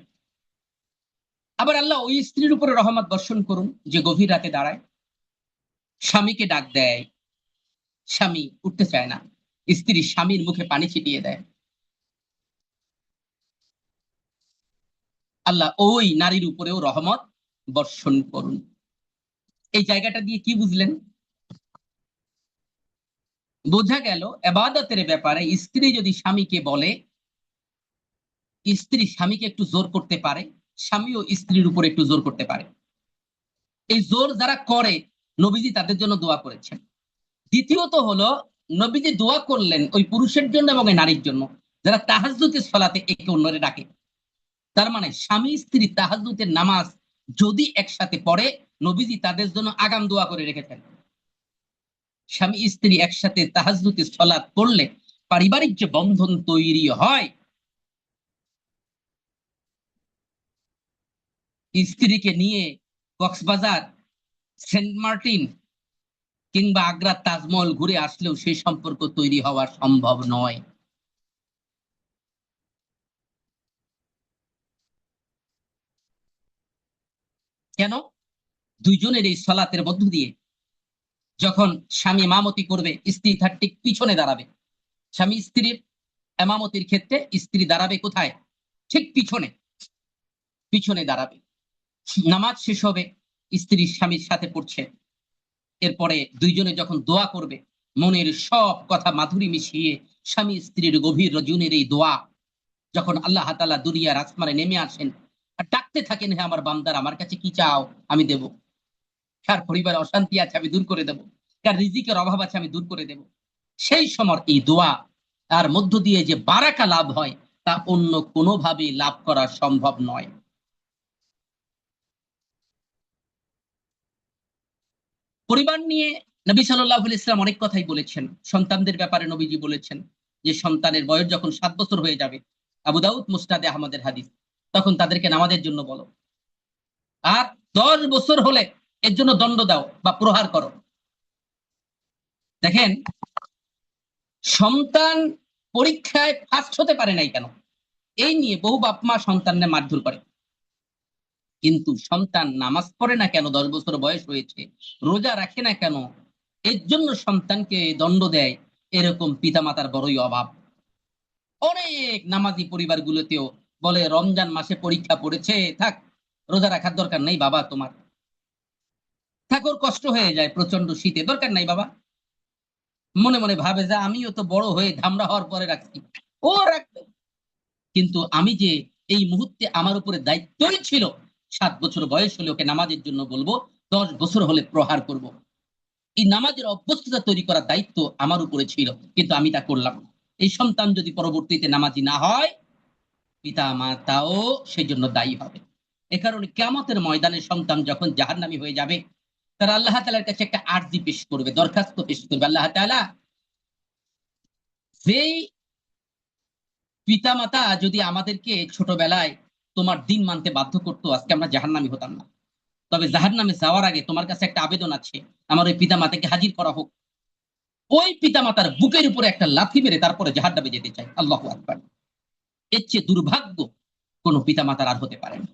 আবার আল্লাহ ওই স্ত্রীর উপরে রহমত বর্ষণ করুন যে গভীর রাতে দাঁড়ায়, স্বামীকে ডাক দেয়, স্বামী উঠতে চায় না, স্ত্রী স্বামীর মুখে পানি ছিটিয়ে দেয়। আল্লাহ ওই নারীর উপরেও রহমত বর্ষণ করুন। এই জায়গাটা দিয়ে কি বুঝলেন? বোঝা গেল এবাদতের ব্যাপারে স্ত্রী যদি স্বামীকে বলে, স্ত্রী স্বামীকে একটু জোর করতে পারে, স্বামীও স্ত্রীর উপর একটু জোর করতে পারে। এই জোর যারা করে, নবীজি তাদের জন্য দোয়া করেছেন। দ্বিতীয়ত হলো, নবীজি দোয়া করলেন ওই পুরুষের জন্য এবং ওই নারীর জন্য যারা তাহাজ্জুদের সালাতে একে অন্যরে ডাকে। তার মানে স্বামী স্ত্রী তাহাজ্জুদের নামাজ যদি একসাথে পড়ে, নবীজি তাদের জন্য আগাম দোয়া করে রেখেছেন। স্বামী স্ত্রী একসাথে তাহাজ্জুদের সালাত পড়লে পারিবারিক যে বন্ধন তৈরি হয়, স্ত্রীকে নিয়ে কক্সবাজার, সেন্ট মার্টিন কিংবা আগ্রার তাজমহল ঘুরে আসলেও সেই সম্পর্ক তৈরি হওয়া সম্ভব নয়। কেন? দুইজনের এই সালাতের মধ্য দিয়ে যখন স্বামী ইমামতি করবে, স্ত্রী তার ঠিক পিছনে দাঁড়াবে। স্বামী স্ত্রীর ইমামতির ক্ষেত্রে স্ত্রী দাঁড়াবে কোথায়? ঠিক পিছনে, পিছনে দাঁড়াবে। নামাজ শেষ হবে, স্ত্রী স্বামীর সাথে পড়ছে, এরপরে দুইজনে যখন দোয়া করবে, মনের সব কথা মাধুরী মিশিয়ে স্বামী স্ত্রীর গভীর রজনীর এই দোয়া যখন আল্লাহ তাআলা দুনিয়ার আসমানে নেমে আসেন আর ডাকতে থাকেন, হে আমার বান্দার, আমার কাছে কি চাও আমি দেব। কার পরিবারে অশান্তি আছে আমি দূর করে দেব, কার রিজিকের অভাব আছে আমি দূর করে দেব। সেই সময় এই দোয়া তার মধ্য দিয়ে যে বারাকা লাভ হয়, তা অন্য কোনোভাবে লাভ করা সম্ভব নয়। পরিবার নিয়ে নবী সাল্লাল্লাহু আলাইহি ওয়াসাল্লাম অনেক কথাই বলেছেন। সন্তানদের ব্যাপারে নবীজি বলেছেন যে সন্তানের বয়স যখন 7 বছর হয়ে যাবে, আবু দাউদ মুসনাদে আহমদের হাদিস, তখন তাদেরকে নামাজের জন্য বলো। আর 10 বছর হলে এর জন্য দণ্ড দাও বা প্রহার করো। দেখেন, সন্তান পরীক্ষায় ফার্স্ট হতে পারে নাই কেন, এই নিয়ে বহু বাপ মা সন্তানদের মারধর করে। কিন্তু সন্তান নামাজ পড়ে না কেন, 10 বছর বয়স হয়েছে, রোজা রাখে না কেন, এর জন্য সন্তানকে দণ্ড দেয়, এরকম পিতামাতার বড়ই অভাব। অনেক নামাজি পরিবারগুলোতেও বলে রমজান মাসে পরীক্ষা পড়েছে, থাক, রোজা রাখার দরকার নেই বাবা তোমার, থাক, ওর কষ্ট হয়ে যায় প্রচন্ড শীতে, দরকার নাই বাবা। মনে মনে ভাবে যে আমিও তো বড় হয়ে ধামড়া হওয়ার পরে রাখছি, ও রাখবে। কিন্তু আমি যে এই মুহূর্তে আমার উপরে দায়িত্বই ছিল, 7 বছর বয়স হলে ওকে নামাজের জন্য বলবো, 10 বছর হলে প্রহার করব, এই নামাজের অভ্যস্ততা তৈরি করার দায়িত্ব আমার উপরে ছিল, কিন্তু আমি তা করলাম না। এই সন্তান যদি পরবর্তীতে নামাজি না হয়, পিতা মাতাও সেই জন্য দায়ী হবে। এ কারণে কিয়ামতের ময়দানে সন্তান যখন জাহান্নামী হয়ে যাবে, তারা আল্লাহ তাআলার কাছে একটা আরজি পেশ করবে, দরখাস্ত পেশ করবে, আল্লাহ তাআলা, যেই পিতা মাতা যদি আমাদেরকে ছোটবেলায় তোমার দিন মানতে বাধ্য করতো, আজকে আমরা জাহান্নামী হতাম না। তবে জাহান্নামে যাওয়ার আগে তোমার কাছে একটা আবেদন আছে, আমার ওই পিতা মাতাকে হাজির করা হোক। ওই পিতা মাতার বুকের উপরে একটা লাথি মেরে তারপরে জাহান্নামে যেতে চাই। আল্লাহু আকবার। এর চেয়ে দুর্ভাগ্য কোন পিতা মাতার আর হতে পারে না।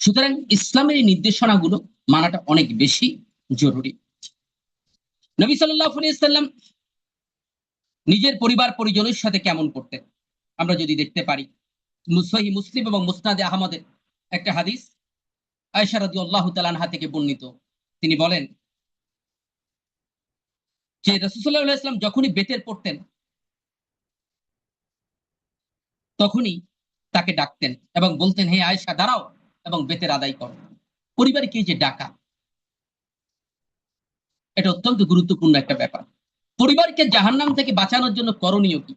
সুতরাং ইসলামের এই নির্দেশনাগুলো মানাটা অনেক বেশি জরুরি। নবী সাল্লাল্লাহু আলাইহি সাল্লাম নিজের পরিবার পরিজনের সাথে কেমন করতেন আমরা যদি দেখতে পারি, সহিহ মুসলিম এবং মুসনাদে আহমদের একটা হাদিস, আয়েশা রাদিয়াল্লাহু তাআলা আনহা থেকে বর্ণিত। তিনি বলেন যে রাসূল সাল্লাল্লাহু আলাইহি ওয়াসাল্লাম যখনই বেতের পড়তেন, তখনই তাকে ডাকতেন এবং বলতেন, হে আয়েশা দাঁড়াও এবং বেতের আদায় করো। পরিবারকে যে ডাকা, এটা অত্যন্ত গুরুত্বপূর্ণ একটা ব্যাপার। পরিবারকে জাহান্নাম থেকে বাঁচানোর জন্য করণীয় কি?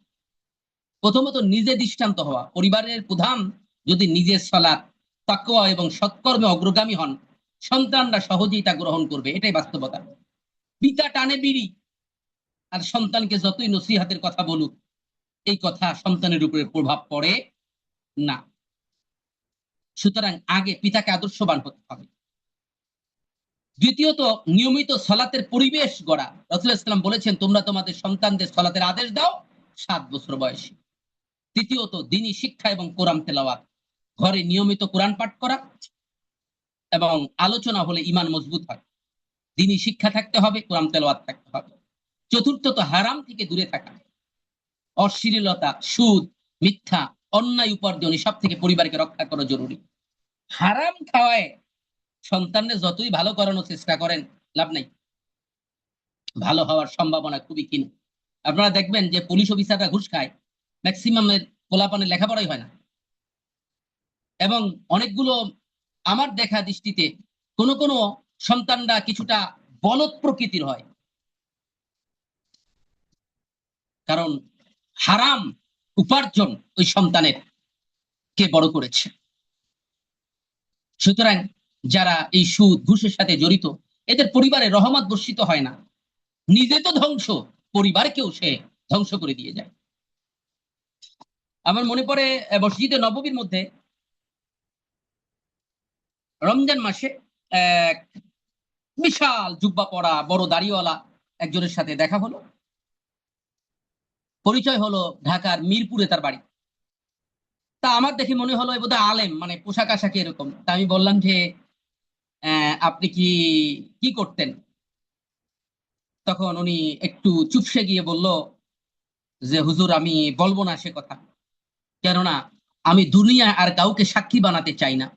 প্রথমত নিজে দৃষ্টান্ত হওয়া। পরিবারের প্রধান যদি নিজের সালাত, তাকওয়া এবং সৎকর্মে অগ্রগামী হন, সন্তানরা সহজেই তা গ্রহণ করবে, এটাই বাস্তবতা। পিতা টানে বিড়ি আর সন্তানকে যতই নসিহাতের কথা বলুক, এই কথা সন্তানের উপরে প্রভাব পড়ে না। সুতরাং আগে পিতাকে আদর্শবান হতে হবে। দ্বিতীয়ত, নিয়মিত সলাতের পরিবেশ গড়া। রাসূল ইসলাম বলেছেন, তোমরা তোমাদের সন্তানদের সলাতের আদেশ দাও 7 বছর বয়সে। তৃতীয়ত, দিনী শিক্ষা এবং কোরআন তেলাওয়াত। ঘরে নিয়মিত কোরআন পাঠ করা এবং আলোচনা হলে ঈমান মজবুত হয়। দিনী শিক্ষা থাকতে হবে, কোরআন তেলাওয়াত থাকতে হবে। চতুর্থত, হারাম থেকে দূরে থাকা। অশ্লীলতা, সুদ, মিথ্যা, অন্যায় উপার্জন এসব থেকে পরিবারকে রক্ষা করা জরুরি। হারাম খাওয়ায় সন্তানদের যতই ভালো করানোর চেষ্টা করেন, লাভ নাই, ভালো হওয়ার সম্ভাবনা খুবই ক্ষীণ। আপনারা দেখবেন যে পুলিশ অফিসাররা ঘুষ খায়, ম্যাক্সিমামের পোলাপানের লেখাপড়াই হয় না। এবং অনেকগুলো আমার দেখা দৃষ্টিতে কোনো কোনো সন্তানরা কিছুটা বলদ প্রকৃতির হয়, কারণ হারাম উপার্জন ওই সন্তানের কে বড় করেছে। সুতরাং যারা এই সুদ ঘুষের সাথে জড়িত, এদের পরিবারে রহমত বর্ষিত হয় না, নিজে তো ধ্বংস, পরিবারকেও সে ধ্বংস করে দিয়ে যায়। আমার মনে পড়ে মসজিদে নববীর মধ্যে রমজান মাসে এক বিশাল জুব্বা পরা বড় দাড়িওয়ালা একজনের সাথে দেখা হলো। পরিচয় হলো ঢাকার মিরপুরে তার বাড়ি। তা আমার দেখে মনে হলো এ বোধহয় আলেম, মানে পোশাক আশাক এরকম। তা আমি বললাম যে আপনি কি কি করতেন? তখন উনি একটু চুপসে গিয়ে বলল যে হুজুর, আমি বলবো না সে কথা, কেননা আমি দুনিয়া আর কাউকে সাক্ষী বানাতে চাই না।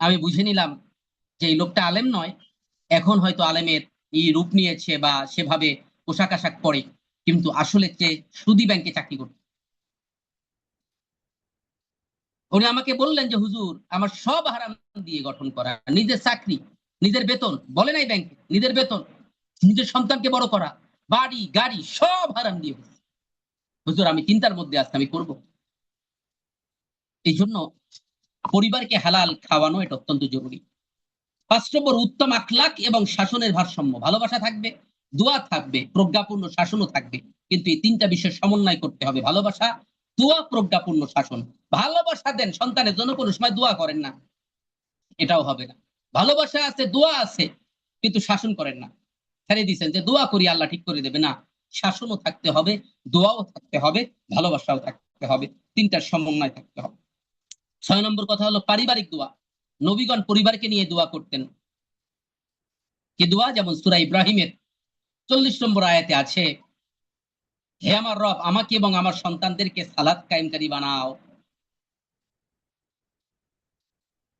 আমি বুঝে নিলাম যে এই লোকটা আলেম নয়, এখন হয়তো আলেমের এই রূপ নিয়েছে বা সেভাবে পোশাক আশাক পরে, কিন্তু আসলে সে সুদী ব্যাংকে চাকরি করত। উনি আমাকে বললেন যে হুজুর, আমার সব হারাম দিয়ে গঠন করা, নিজের চাকরি, নিজের বেতন, বলে নাই ব্যাংকে, নিজের বেতন, নিজের সন্তানকে বড় করা, বাড়ি গাড়ি সব হারাম দিয়ে হয়েছে। হুজুর, আমি চিন্তার মধ্যে আছি, আমি করব। এই জন্য পরিবারকে হালাল খাওয়ানো এটা অত্যন্ত জরুরি। ৫ নম্বর, উত্তম আখলাক এবং শাসনের ভারসাম্য। ভালোবাসা থাকবে, দোয়া থাকবে, প্রজ্ঞাপূর্ণ শাসনও থাকবে, কিন্তু এই তিনটা বিষয় সমন্বয় করতে হবে: ভালোবাসা, দোয়া, প্রজ্ঞাপূর্ণ শাসন। ভালোবাসা দেন, সন্তানের জন্য কোনো সময় দোয়া করেন না, এটাও হবে না। ভালোবাসা আছে, দোয়া আছে, কিন্তু শাসন করেন না, ছেড়ে দিচ্ছেন যে দোয়া করি আল্লাহ ঠিক করে দেবে না। শাসনও থাকতে হবে, দোয়াও থাকতে হবে, ভালোবাসাও থাকতে হবে, তিনটার সমন্বয় থাকতে হবে। ৬ নম্বর কথা হলো পারিবারিক দোয়া। নবীগণ পরিবারকে নিয়ে দোয়া করতেন। কি দোয়া? যেমন সূরা ইব্রাহিমের ৪০ নম্বর আয়াতে আছে, হে আমার রব, আমাকে এবং আমার সন্তানদেরকে সালাত কায়েমকারী বানাও।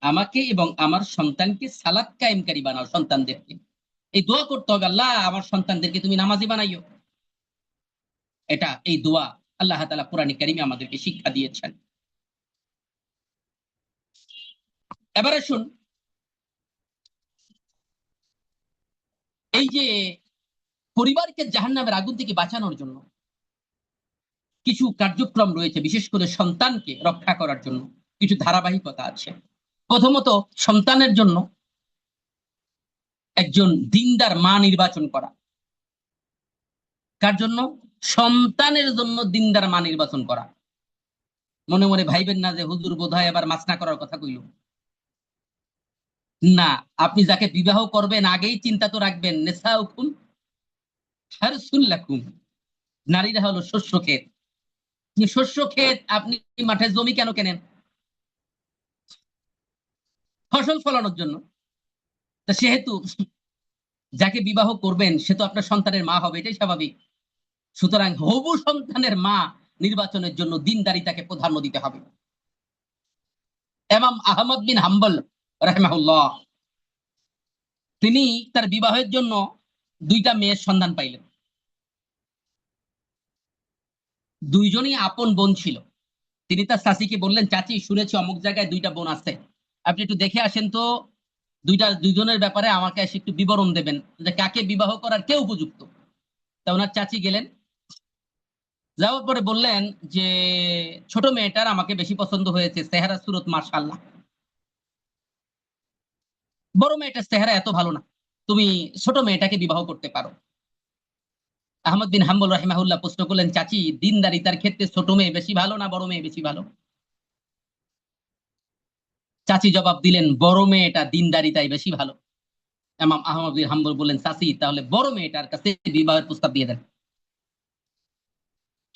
আমাকে এবং আমার সন্তানকে সালাত কায়েমকারী বানাও, সন্তানদেরকে। এই দোয়া করতে হবে, আল্লাহ আমার সন্তানদেরকে তুমি নামাজি বানাইও। এটা এই দোয়া আল্লাহ তাআলা কোরআনে কারিমে আমাদেরকে শিক্ষা দিয়েছেন। এবার আসুন, এই যে পরিবারকে জাহান্নামের আগুন থেকে বাঁচানোর জন্য কিছু কার্যক্রম রয়েছে, বিশেষ করে সন্তানকে রক্ষা করার জন্য কিছু ধারাবাহিকতা আছে। প্রথমত, সন্তানের জন্য একজন দিনদার মা নির্বাচন করা। কার জন্য? সন্তানের জন্য দিনদার মা নির্বাচন করা। মনে মনে ভাইবেন না যে হুজুর বোধহয় এবার মাসনা করার কথা কইল। না, আপনি যাকে বিবাহ করবেন আগেই চিন্তা তো রাখবেন, নেসাউকুম হারসুল লাকুম, নারীরা হলো শস্য ক্ষেত। শস্য ক্ষেত, আপনি মাঠে জমি কেন কেনেন? ফসল ফলানোর জন্য। তা সেহেতু যাকে বিবাহ করবেন সে তো আপনার সন্তানের মা হবে, এটাই স্বাভাবিক। সুতরাং হবু সন্তানের মা নির্বাচনের জন্য দিনদারিতাকে প্রাধান্য দিতে হবে। ইমাম আহমদ বিন হাম্বল রাহিমাহুল্লাহ, তিনি তার বিবাহের জন্য 2টা মেয়ের সন্ধান পাইলেন। দুইজনই আপন বোন ছিল। তিনি তার চাচিকে বললেন, চাচি, শুনেছি অমুক জায়গায় 2টা বোন আছে, আপনি একটু দেখে আসেন তো, দুইজনের ব্যাপারে আমাকে এসে একটু বিবরণ দেবেন যে কাকে বিবাহ করার কে উপযুক্ত। তা ওনার চাচি গেলেন, যাওয়ার পরে বললেন যে ছোট মেয়েটার আমাকে বেশি পছন্দ হয়েছে, চেহারা সুরত মাশাআল্লাহ। বড় মেয়েটার চেহারা এত ভালো না, তুমি ছোট মেয়েটাকে বিবাহ করতে পারো। আহমদ বিন হাম্বল রাহিমাহুল্লাহ প্রশ্ন করলেন, চাচি, দিনদারিতার ক্ষেত্রে ছোট মেয়ে বেশি ভালো না বড় মেয়ে বেশি ভালো? চাচি জবাব দিলেন, বড় মেয়েটা দিনদারিতাই বেশি ভালো। ইমাম আহমদ বিন হাম্বল বললেন, চাচি, তাহলে বড় মেয়েটার কাছে বিবাহের প্রস্তাব দিয়ে দেন।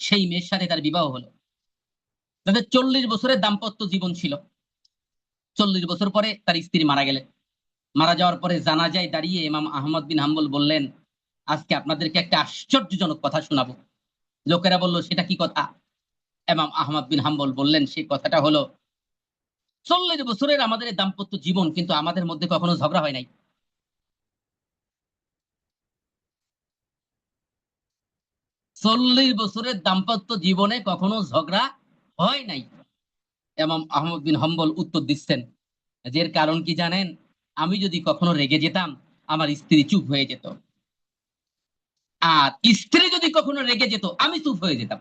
সেই মেয়ের সাথে তার বিবাহ হলো। তাদের 40 বছরের দাম্পত্য জীবন ছিল। 40 বছর পরে তার স্ত্রী মারা গেলেন। মারা যাওয়ার পরে জানাজায় দাঁড়িয়ে ইমাম আহমদ বিন হাম্বল বললেন, আজকে আপনাদেরকে একটা আশ্চর্যজনক কথা শোনাবো। লোকেরা বলল, সেটা কি কথা? ইমাম আহমদ বিন হাম্বল বললেন, সেই কথাটা হলো, 40 বছরের আমাদের এই দাম্পত্য জীবন, কিন্তু আমাদের মধ্যে কখনো ঝগড়া হয় নাই। 40 বছরের দাম্পত্য জীবনে কখনো ঝগড়া হয় নাই। ইমাম আহমদ বিন হাম্বল উত্তর দিচ্ছেন যে এর কারণ কি জানেন? আমি যদি কখনো রেগে যেতাম, আমার স্ত্রী চুপ হয়ে যেত, আর স্ত্রী যদি কখনো রেগে যেত, আমি চুপ হয়ে যেতাম।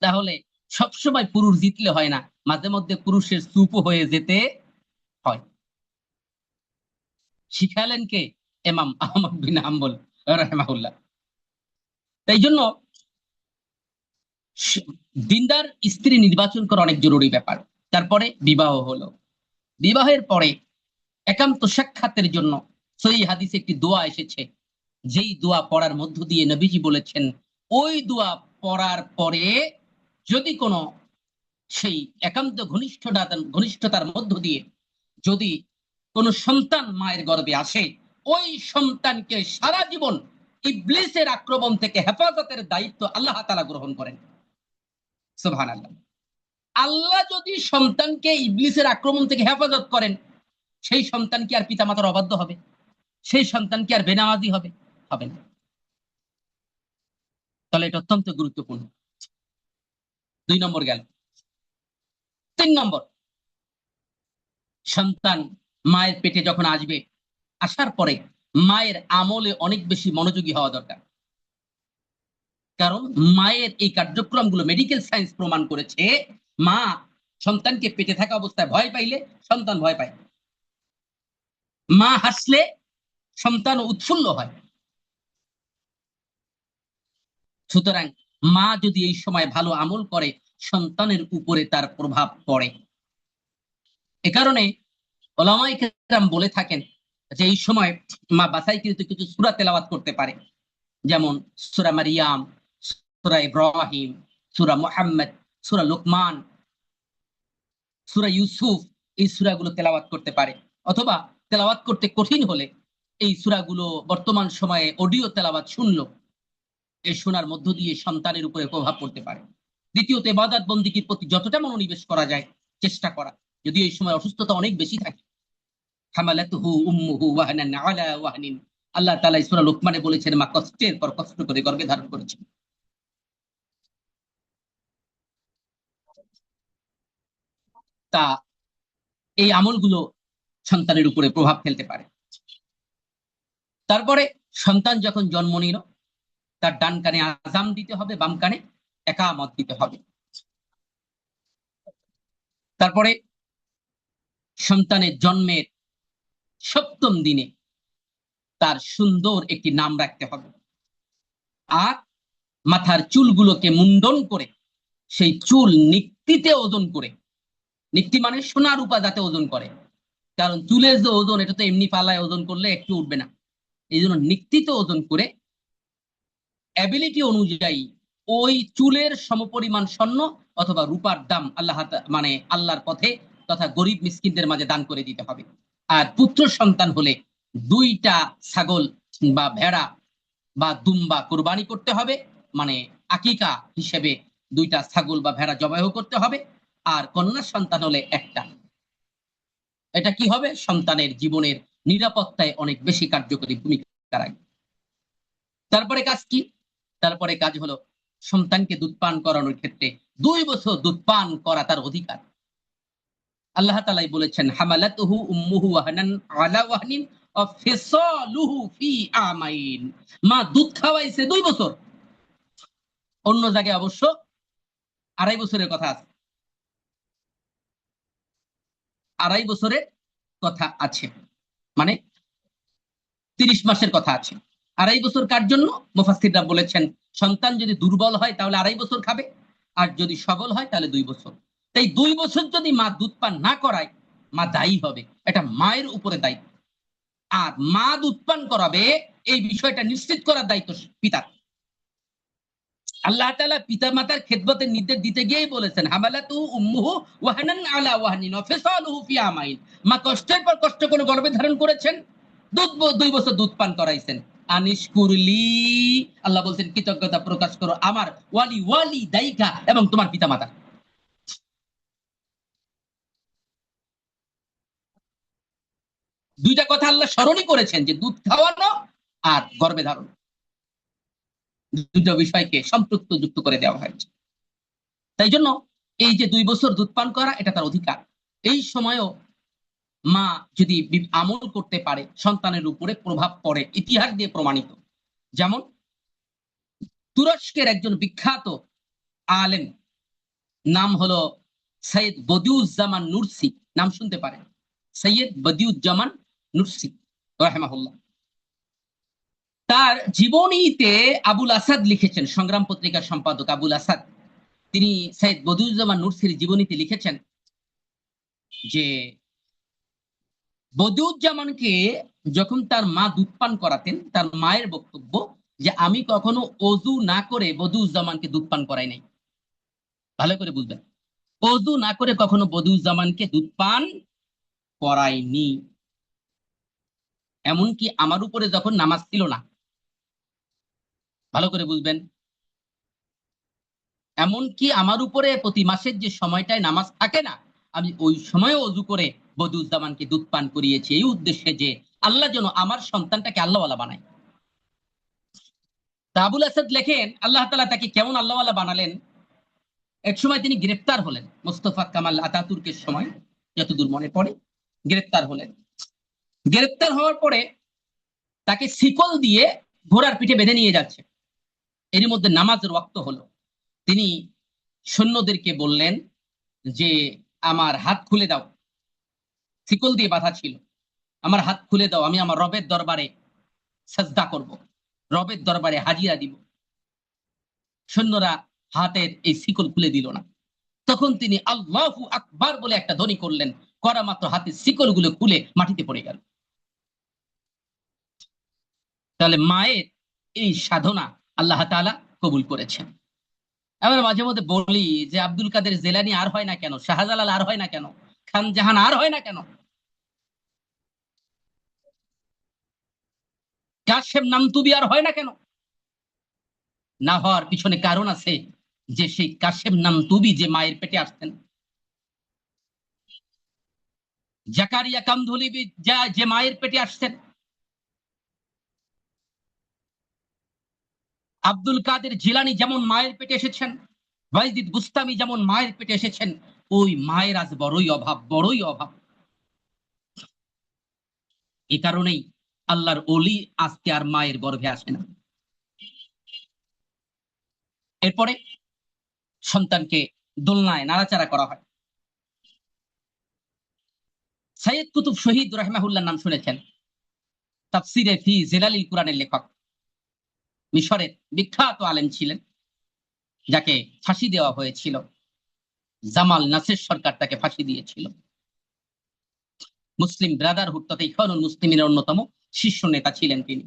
তাহলে সবসময় পুরুষ জিতলে হয় না, মাঝে মধ্যে পুরুষের চুপ হয়ে যেতে হয়। শিখালেন কে? ইমাম আহমদ বিন হাম্বল রাহিমাহুল্লাহ। তাই জন্য স- দিনদার স্ত্রী নির্বাচন করা অনেক জরুরি ব্যাপার। তারপরে বিবাহ হলো। বিবাহের পরে একান্ত সাক্ষাতের জন্য সহিহ হাদিসে একটি দোয়া এসেছে, যেই দোয়া পড়ার মধ্য দিয়ে নবীজি বলেছেন, ওই দোয়া পড়ার পরে যদি কোনো সেই একান্ত ঘনিষ্ঠতার মধ্য দিয়ে যদি কোনো সন্তান মায়ের গর্ভে আসে, ওই সন্তানকে সারা জীবন ইবলিসের আক্রমণ থেকে হেফাজতের দায়িত্ব আল্লাহ তাআলা গ্রহণ করেন। সুবহানাল্লাহ। আল্লাহ যদি সন্তানকে ইবলিসের আক্রমণ থেকে হেফাজত করেন, সেই সন্তান কি আর পিতামাতার অবাধ্য হবে? সেই সন্তান কি আর বেনামাজি হবে? হবে না। তাহলে এটা অত্যন্ত গুরুত্বপূর্ণ। 2 নম্বর গেল। 3 নম্বর, সন্তান মায়ের পেটে যখন আসবে, আসার পরে মায়ের আমলে অনেক বেশি মনোযোগী হওয়া দরকার। কারণ মায়ের এই কার্যক্রমগুলো মেডিকেল সায়েন্স প্রমাণ করেছে, মা সন্তানকে পেটে থাকা অবস্থায় ভয় পাইলে সন্তান ভয় পায়, মা হাসলে সন্তান উৎফুল্ল হয়। সুতরাং মা যদি এই সময় ভালো আমল করে, সন্তানের উপরে তার প্রভাব পড়ে। এ কারণে ওলামায়ে কেরাম বলে থাকেন যে এই সময় মা বাছাইকৃত কিছু সূরা তেলাওয়াত করতে পারে, যেমন সূরা মারিয়াম, সূরা ইব্রাহিম, সূরা মুহাম্মদ, সূরা লোকমান, সূরা ইউসুফ। এই সূরাগুলো তেলাওয়াত করতে পারে। অথবা তেলাওয়াত করতে কঠিন হলে এই সূরাগুলো বর্তমান সময়ে অডিও তেলাওয়াত শুনলো, এই শোনার মধ্য দিয়ে সন্তানের উপরে প্রভাব পড়তে পারে। দ্বিতীয়ত, ইবাদত বন্দিগির প্রতি যতটা মনোনিবেশ করা যায় চেষ্টা করা। যদি এই সময় অসুস্থতা অনেক বেশি থাকে, হামালাতুহু উম্মুহু ওয়াহনান আলা ওয়াহনিন, আল্লাহ তাআলা সূরা লোকমানে বলেছেন, মা কষ্টের পর কষ্ট করে গর্ভে ধারণ করেছেন। তা এই আমলগুলো সন্তানের উপরে প্রভাব ফেলতে পারে। তারপরে সন্তান যখন জন্ম নিল, তার ডান কানে আযান দিতে হবে, বাম কানে একামত দিতে হবে। তারপরে সন্তানের জন্মের 7ম দিনে তার সুন্দর একটি নাম রাখতে হবে। আর মাথার চুলগুলোকে মুন্ডন করে, সেই চুল নিক্তিতে ওজন করে, নিক্তি মানে সোনা রূপা যাতে ওজন করে, কারণ চুলের যে ওজন এটা তো এমনি পালায় ওজন করলে একটু উঠবে না। এই জন্য নিক্তিতে ওজন করে অ্যাবিলিটি অনুযায়ী ওই চুলের সমপরিমাণ স্বর্ণ অথবা রূপার দাম মানে আল্লাহর পথে তথা গরিব মিসকিনদের মাঝে দান করে দিতে হবে। আর পুত্র সন্তান হলে 2টা ছাগল বা ভেড়া বা দুম্বা কোরবানি করতে হবে, মানে আকিকা হিসেবে 2টা ছাগল বা ভেড়া জবাই করতে হবে। আর কন্যা সন্তান হলে একটা। এটা কি হবে? সন্তানের জীবনের নিরাপত্তায় অনেক বেশি কার্যকরী ভূমিকা রাখবে। তারপরে কাজ কি? তারপরে কাজ হলো সন্তানকে দুধ পান করানোর ক্ষেত্রে 2 বছর দুধ পান করা তার অধিকার। আল্লাহ তাআলাই বলেছেন, হামালাতুহু উম্মুহু ওয়াহনান আলা ওয়াহনিন ওয়া ফিসালুহু ফি আমাইন। মা দুধ খাওয়াইছে 2 বছর। অন্য জায়গায় অবশ্য 2.5 বছরের কথা আছে, 2.5 বছরের কথা আছে, মানে 30 মাসের কথা আছে। 2.5 বছর কার জন্য? মুফাসসিররা বলেছেন, সন্তান যদি দুর্বল হয় তাহলে 2.5 বছর খাবে, আর যদি সবল হয় তাহলে 2 বছর। তাই 2 বছর যদি মা দুধ পান না করায়, মা দায়ী হবে। এটা মায়ের উপরে দায়িত্ব। আর মা দুধ পান করাবে, এই বিষয়টা নিশ্চিত করার দায়িত্ব পিতার। আল্লাহ তাআলা পিতা মাতার খেদমতের নির্দেশ দিতে গিয়েই বলেছেন, হামালাতু উম্মুহু ওয়াহনান আলা ওয়াহনিন ওয়া ফিসালুহু ফি আমাইন। মা কষ্টের পর কষ্ট করে গর্ভে ধারণ করেছেন, 2 বছর দুধ পান করাইছেন। আনিশকুরলি, আল্লাহ বলছেন কৃতজ্ঞতা প্রকাশ করো আমার ওয়ালি ওয়ালি দায়িকা এবং তোমার পিতা মাতা। দুইটা কথা আল্লাহ স্মরণই করেছেন, যে দুধ খাওয়ানো আর গর্ভে ধারণ, দুটো বিষয়কে সম্পৃক্ত যুক্ত করে দেওয়া হয়েছে। তাই জন্য এই যে 2 বছর দুধ পান করা, এটা তার অধিকার। এই সময়ও মা যদি আমল করতে পারে, সন্তানের উপরে প্রভাব পড়ে, ইতিহাস দিয়ে প্রমাণিত। যেমন তুরস্কের একজন বিখ্যাত আলেম, নাম হলো সৈয়দ বদিউজ্জামান নুরসি, নাম শুনতে পারেন, সৈয়দ বদিউজ্জামান নুরসি রাহিমাহুল্লাহ। তার জীবনীতে আবুল আসাদ লিখেছেন, সংগ্রাম পত্রিকার সম্পাদক আবুল আসাদ, তিনি সৈয়দ বদিউজ্জামান নুরসির জীবনীতে লিখেছেন যে বদিউজ্জামানকে যখন তার মা দুধ পান করাতেন, তার মায়ের বক্তব্য যে আমি কখনো অজু না করে বদিউজ্জামানকে দুধ পান করাই নাই। ভালো করে বুঝবেন, অজু না করে কখনো বদিউজ্জামানকে দুধ পান করাইনি। এমনকি আমার উপরে যখন নামাজ ছিল না, ভালো করে বুঝবেন, এমনকি আমার উপরে প্রতি মাসের যে সময়টায় নামাজ থাকে না, আমি ওই সময় অজু করে বদিউজ্জামানকে দুধ পান করিয়েছি, এই উদ্দেশ্যে যে আল্লাহ যেন আমার সন্তানটাকে আল্লাহওয়ালা বানায়। তা আবুল আসাদ লেখেন, আল্লাহ তাআলা তাকে কেমন আল্লাহওয়ালা বানালেন। এক সময় তিনি গ্রেফতার হলেন, মোস্তফা কামাল আতাতুর্কের সময়, যতদূর মনে পড়ে গ্রেফতার হলেন। গ্রেফতার হওয়ার পরে তাকে শিকল দিয়ে ঘোড়ার পিঠে বেঁধে নিয়ে যাচ্ছে, এরই মধ্যে নামাজের ওয়াক্ত হলো। তিনি সৈন্যদেরকে বললেন যে আমার হাত খুলে দাও, শিকল দিয়ে বাঁধা ছিল, আমার হাত খুলে দাও, আমি আমার রবের দরবারে সাজদা করব, রবের দরবারে হাজিরা দিব। সৈন্যরা হাতের এই শিকল খুলে দিল না। তখন তিনি আল্লাহু আকবার বলে একটা ধ্বনি করলেন, করা মাত্র হাতের শিকল গুলো খুলে মাটিতে পড়ে গেল। তাহলে মায়ের এই সাধনা আল্লাহ তাআলা কবুল করেছেন। আমরা মাঝে মধ্যে বলি যে আব্দুল কাদের জেলানি আর হয় না কেন, শাহজালাল আর হয় না কেন, খান জাহান আর হয় না কেন, কাশেম নামতুবি আর হয় না কেন? না হওয়ার পিছনে কারণ আছে, যে সেই কাশেম নামতুবি যে মায়ের পেটে আসতেন, জাকারিয়া কামধুলি যা যে মায়ের পেটে আসতেন, আব্দুল কাদের জিলানি যেমন মায়ের পেটে এসেছেন, ওয়াইজিদ বুস্তামি যেমন মায়ের পেটে এসেছেন, ওই মায়ের আজ বড়ই অভাব, বড়ই অভাব। এই কারণেই আল্লাহর ওলি আজকে আর মায়ের গর্ভে আসে না। এরপরে সন্তানকে দোলনায় নাড়াচাড়া করা হয়। সৈয়দ কুতুব শহীদ রাহিমাহুল্লাহ নাম শুনেছেন, তাফসিরে ফি জিলালিল কুরআনের লেখক, মিশরের বিখ্যাত আলেম ছিলেন, যাকে ফাঁসি দেওয়া হয়েছিল। জামাল নাসির সরকার তাকে ফাঁসি দিয়েছিল। মুসলিম ব্রাদারহুড তথা ইখওয়ানুল মুসলিমিনের অন্যতম শীর্ষ নেতা ছিলেন তিনি।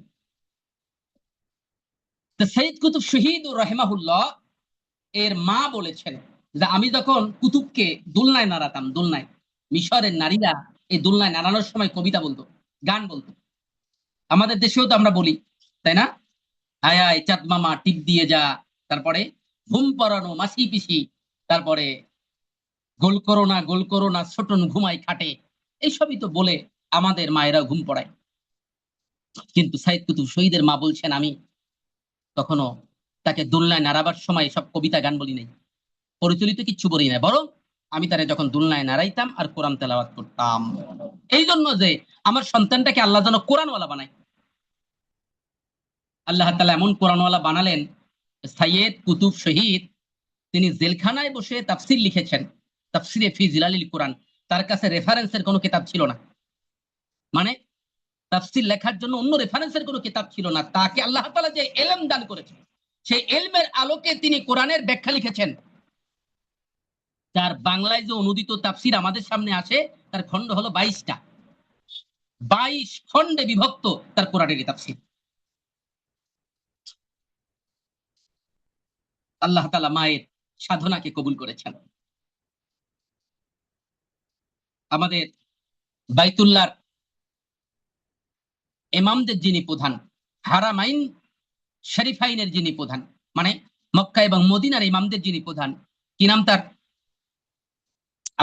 তো সৈয়দ কুতুব শহীদ রাহিমাহুল্লাহ এর মা বলেছেন যে আমি যখন কুতুবকে দোলনায় নাড়াতাম, দোলনায়, মিশরের নারীরা এই দোলনায় নাড়ানোর সময় কবিতা বলতো, গান বলতো। আমাদের দেশেও তো আমরা বলি, তাই না? আয় আয় চাঁদ মামা টিপ দিয়ে যা, তারপরে ঘুম পড়ানো মাসি পিসি, তারপরে গোল করো না ছোটন ঘুমাই খাটে, এইসবই তো বলে আমাদের মায়েরা ঘুম পড়ায়। কিন্তু সাইদ কুতুব শহীদের মা বলছেন আমি কখনো তাকে দোলনায় নাড়াবার সময় সব কবিতা গান বলি নাই, পরিচালিত কিচ্ছু বলি না, বরং আমি তারে যখন দোলনায় নাড়াইতাম আর কোরআন তেলাওয়াত করতাম, এই জন্য যে আমার সন্তানটাকে আল্লাহ যেন কোরআনওয়ালা বানায়। আল্লাহ তাআলা এমন কোরআনওয়ালা বানালেন, সাইয়েদ কুতুব শহীদ তিনি জেলখানায় বসে তাফসির লিখেছেন, তাফসিরে ফি জিলালিল কোরআন। তার কাছে রেফারেন্সের কোনো কিতাব ছিল না, মানে তাফসির লেখার জন্য অন্য রেফারেন্সের কোনো কিতাব ছিল না। তাকে আল্লাহ তাআলা যে ইলম দান করেছেন, সেই ইলমের আলোকে তিনি কোরআনের ব্যাখ্যা লিখেছেন। তার বাংলায় যে অনুদিত তাফসির আমাদের সামনে আসে, তার খণ্ড হলো 22টা, 22 খণ্ডে বিভক্ত তার কোরআনের তাফসির। আল্লাহ তাআলা মায়ের সাধনাকে কবুল করেছেন। আমাদের বাইতুল্লাহর ইমামদের যিনি প্রধান, হারামাইন শরীফাইনের যিনি প্রধান, মানে মক্কা এবং মদিনার ইমামদের যিনি প্রধান, কি নাম তার?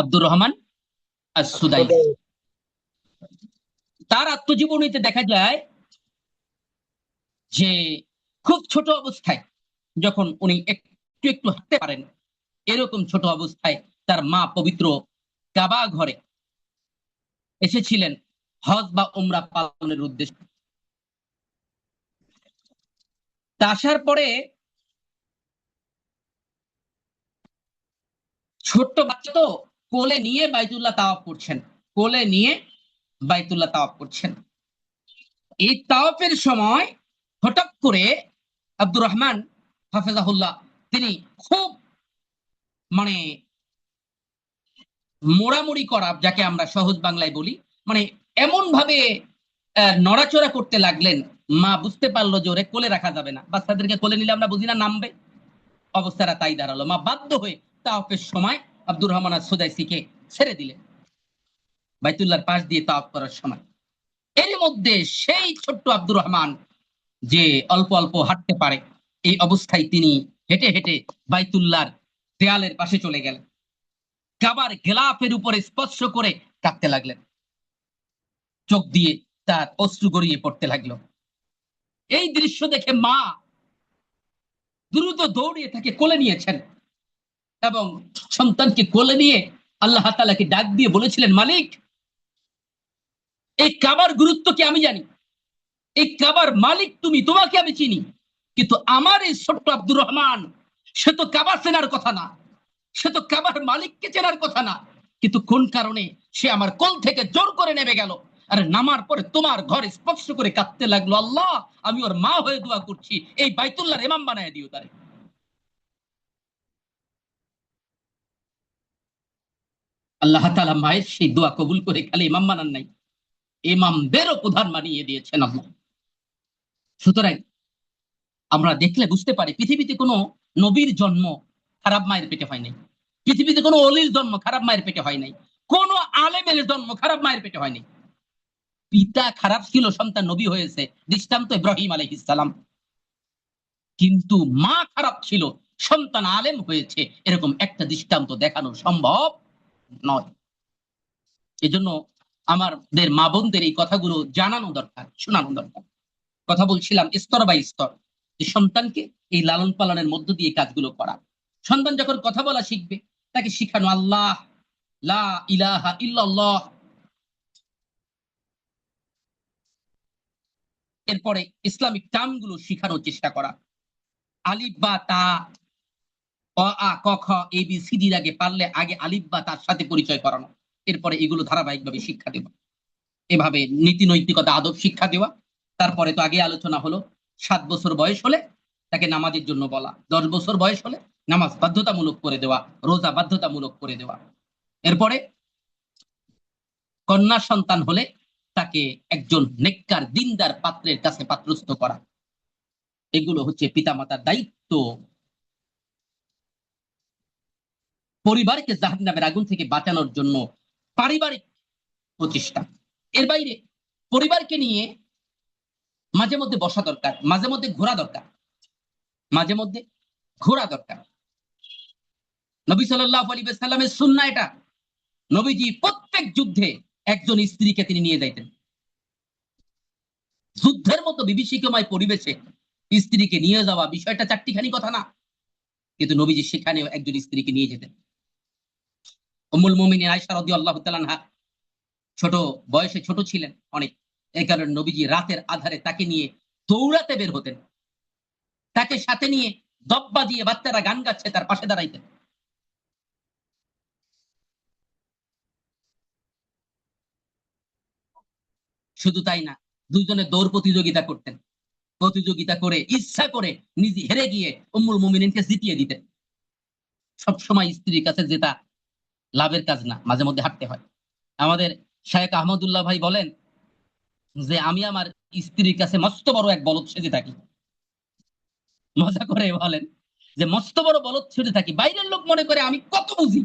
আব্দুর রহমান আস-সুদাইসি। তার আত্মজীবনীতে দেখা যায় যে খুব ছোট অবস্থায় যখন উনি একটু একটু হাঁটতে পারেন, এরকম ছোট অবস্থায় তার মা পবিত্র কাবা ঘরে এসেছিলেন হজ বা উমরা পালনের উদ্দেশ্যে। তা আসার পরে ছোট্ট বাচ্চা তো কোলে নিয়ে বাইতুল্লাহ তাওয়াফ করছেন, কোলে নিয়ে বাইতুল্লাহ তাওয়াফ করছেন। এই তাওয়াফের সময় হঠাৎ করে আব্দুর রহমান হাফেজাহুল্লাহ তিনি খুব মানে মোড়ামুড়ি করা, যাকে আমরা সহজ বাংলায় বলি, মানে এমন ভাবে নড়াচড়া করতে লাগলেন, মা বুঝতে পারলো যে ওরে কোলে রাখা যাবে না, বাচ্চাদেরকে কোলে নিলে আমরা বুঝি না নামবে, অবস্থাটা তাই দাঁড়ালো। মা বাধ্য হয়ে তাওয়াফের সময় আব্দুর রহমান আর সুদাইসিকে ছেড়ে দিলেন বাইতুল্লাহর পাশ দিয়ে তাওয়াফ করার সময়। এর মধ্যে সেই ছোট্ট আব্দুর রহমান যে অল্প অল্প হাঁটতে পারে, এই অবস্থায় তিনি হেঁটে হেঁটে বাইতুল্লাহর দেয়ালের পাশে চলে গেলেন, কাবার গেলাফের উপরে স্পর্শ করে কাঁদতে লাগলেন, চোখ দিয়ে তার অশ্রু গড়িয়ে পড়তে লাগলো। এই দৃশ্য দেখে মা দ্রুত দৌড়িয়ে তাকে কোলে নিয়েছেন এবং সন্তানকে কোলে নিয়ে আল্লাহ তাআলাকে ডাক দিয়ে বলেছিলেন, মালিক, এই কাবার গুরুত্ব কি আমি জানি, এই কাবার মালিক তুমি, তোমাকে আমি চিনি, কিন্তু আমার এই ছোট্ট আব্দুর রহমান, সে তো কাবা চেনার কথা না, সে তো কাবার মালিককে চেনার কথা না, কিন্তু কোন কারণে সে আমার কোল থেকে জোর করে নেমে গেল, আর নামার পরে তোমার ঘর স্পর্শ করে কাঁদতে লাগলো, আল্লাহ আমি ওর মা হয়ে দোয়া করছি, এই বাইতুল্লাহর ইমাম বানায় দিও তারে। আল্লাহ তাআলা মায়ের সেই দোয়া কবুল করে খালি ইমাম বানান নাই, ইমামদেরও প্রধান বানিয়ে দিয়েছেন আল্লাহ। সুতরাং আমরা দেখলে বুঝতে পারি পৃথিবীতে কোনো নবীর জন্ম খারাপ মায়ের পেটে হয় নাই, পৃথিবীতে কোনো অলির জন্ম খারাপ মায়ের পেটে হয় নাই, কোন আলেমের জন্ম খারাপ মায়ের পেটে হয়নি। পিতা খারাপ ছিল, সন্তান নবী হয়েছে, দৃষ্টান্ত ইব্রাহিম আলাইহিস সালাম। কিন্তু মা খারাপ ছিল, সন্তান আলেম হয়েছে, এরকম একটা দৃষ্টান্ত দেখানো সম্ভব নয়। এজন্য আমাদের মা বোনদের এই কথাগুলো জানানো দরকার, শোনানো দরকার। কথা বলছিলাম স্তর বাই স্তর, যে সন্তানকে এই লালন পালনের মধ্য দিয়ে কাজগুলো করা। সন্তান যখন কথা বলা শিখবে, তাকে শিখানো আল্লাহ লা ইলাহা ইল্লাল্লাহ, এরপরে ইসলামিক টার্ম গুলো শিখানোর চেষ্টা করা, আলিফ বা তা, অ আ ক খ এ বি সি ডির আগে পারলে আগে আলিফ বা তার সাথে পরিচয় করানো, এরপরে এগুলো ধারাবাহিকভাবে শিক্ষা দেওয়া, এভাবে নীতি নৈতিকতা আদব শিক্ষা দেওয়া। তারপরে তো আগে আলোচনা হলো 7 বছর বয়স হলে তাকে নামাজের জন্য বলা, 10 বছর বয়স হলে নামাজ বাধ্যতামূলক করে দেওয়া, রোজা বাধ্যতামূলক করে দেওয়া। এরপরে কন্যা সন্তান হলে তাকে একজন নেককার দিনদার পাত্রের কাছে পাত্রস্থ করা। এগুলো হচ্ছে পিতামাতার দায়িত্ব, পরিবারকে জাহান্নামের আগুন থেকে বাঁচানোর জন্য পারিবারিক প্রচেষ্টা। এর বাইরে পরিবারকে নিয়ে মাঝে মধ্যে বসা দরকার, মাঝে মধ্যে ঘোরা দরকার, মাঝে মধ্যে ঘোরা দরকার। নবী সাল্লাল্লাহু আলাইহি ওয়াসাল্লামের সুন্নাহ এটা, নবীজি প্রত্যেক যুদ্ধে একজন স্ত্রীকে তিনি নিয়ে যাইতেন। যুদ্ধের মতো বিভীষিকাময় পরিবেশে স্ত্রীকে নিয়ে যাওয়া বিষয়টা চারটিখানি কথা না, কিন্তু নবীজি সেখানেও একজন স্ত্রীকে নিয়ে যেতেন। উম্মুল মুমিনিন আয়েশা রাদিয়াল্লাহু তাআলা আনহা ছোট বয়সে ছোট ছিলেন অনেক, এই কারণে নবীজি রাতের আধারে তাকে নিয়ে দৌড়াতে বের হতেন, তাকে সাথে নিয়ে দব্বা দিয়ে বাচ্চারা গান গাচ্ছে তার পাশে দাঁড়াইতেন। শুধু তাই না, দুইজনে দৌড় প্রতিযোগিতা করতেন, প্রতিযোগিতা করে ইচ্ছা করে নিজে হেরে গিয়ে উম্মুল মুমিনিনকে জিতিয়ে দিতেন। সবসময় স্ত্রীর কাছে জেতা লাভের কাজ না, মাঝে মধ্যে হাঁটতে হয়। আমাদের শায়েখ আহমদুল্লাহ ভাই বলেন যে আমি আমার স্ত্রীর কাছে মস্ত বড় এক বলদ সেজে থাকি, মজা করে বলেন যে মস্ত বড় বলদ সেজে থাকি, বাইরের লোক মনে করে আমি কত বুঝি,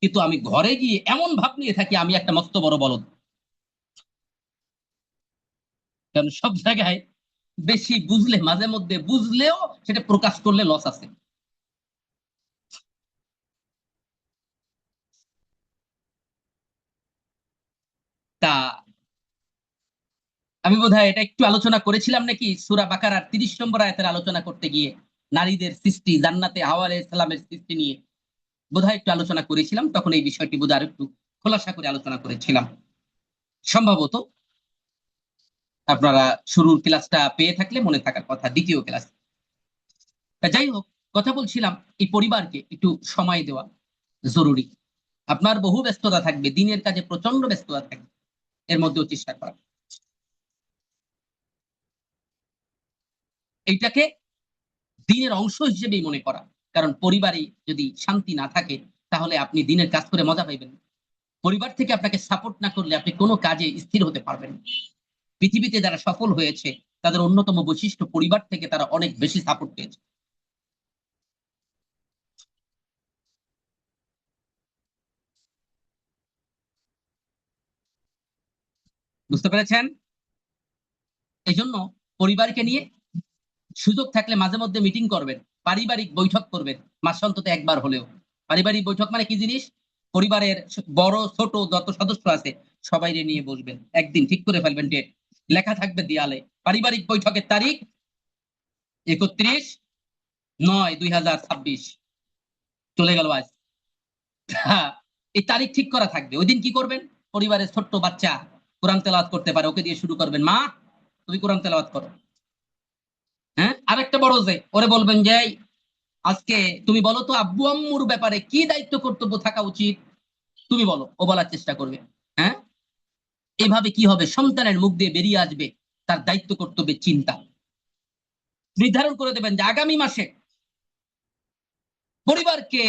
কিন্তু আমি ঘরে গিয়ে এমন ভাব নিয়ে থাকি আমি একটা মস্ত বড় বলদ। কারণ সব জায়গায় বেশি বুঝলে, মাঝে মধ্যে বুঝলেও সেটা প্রকাশ করলে লস আছে। তা আমি বোধহয় এটা একটু আলোচনা করেছিলাম নাকি সূরা বাকারার 30 নম্বর আয়াতের আলোচনা করতে গিয়ে, নারীদের সৃষ্টি, জান্নাতে হাওয়া আলাইহিস সালামের সৃষ্টি নিয়ে বোধহয় একটু আলোচনা করেছিলাম, তখন এই বিষয়টি বোধহয় আর একটু খোলাসা করে আলোচনা করেছিলাম সম্ভবত। আপনারা শুরুর ক্লাসটা পেয়ে থাকলে মনে থাকার কথা, দ্বিতীয় ক্লাস। যাই হোক, কথা বলছিলাম এই পরিবারকে একটু সময় দেওয়া জরুরি। আপনার বহু ব্যস্ততা থাকবে, দিনের কাজে প্রচন্ড ব্যস্ততা থাকবে, এর মধ্যেও চেষ্টা করা এইটাকে দিনের অংশ হিসেবেই মনে করা। কারণ পরিবারে যদি শান্তি না থাকে, তাহলে আপনি দিনের কাজ করে মজা পাইবেন না। পরিবার থেকে আপনাকে সাপোর্ট না করলে আপনি কোনো কাজে স্থির হতে পারবেন না। পৃথিবীতে যারা সফল হয়েছে, তাদের অন্যতম বৈশিষ্ট্য পরিবার থেকে তারা অনেক বেশি সাপোর্ট পেয়েছে। বুঝতে পেরেছেন? এই জন্য পরিবারকে নিয়ে সুযোগ থাকলে মাঝে মধ্যে মিটিং করবেন, পারিবারিক বৈঠক করবেন, মাসে অন্তত একবার হলেও। পারিবারিক বৈঠক মানে কি জিনিস? পরিবারের বড় ছোট যত সদস্য আছে সবাই নিয়ে বসবেন, একদিন ঠিক করে ফেলবেন ডেট, লেখা থাকবে দেয়ালে পারিবারিক বৈঠকের তারিখ 31/9/2026। চলে গেল আজ। হ্যাঁ, এই তারিখ ঠিক করা থাকবে। ওই দিন কি করবেন? পরিবারের ছোট্ট বাচ্চা কোরআন তেলাওয়াত করতে পারে, ওকে দিয়ে শুরু করবেন, মা তুমি কোরআন তেলাওয়াত করো। হ্যাঁ, আরেকটা বড় যে ওরে বলবেন যে "এই, আজকে তুমি বলো তো আব্বু আম্মুর ব্যাপারে কি দায়িত্ব কর্তব্য থাকা উচিত, তুমি বলো", ও বলার চেষ্টা করবে। হ্যাঁ, এভাবে কি হবে? সন্তানের মুখ দিয়ে বেরিয়ে আসবে তার দায়িত্ব কর্তব্যের চিন্তা। নির্ধারণ করে দেবেন যে আগামী মাসে পরিবারকে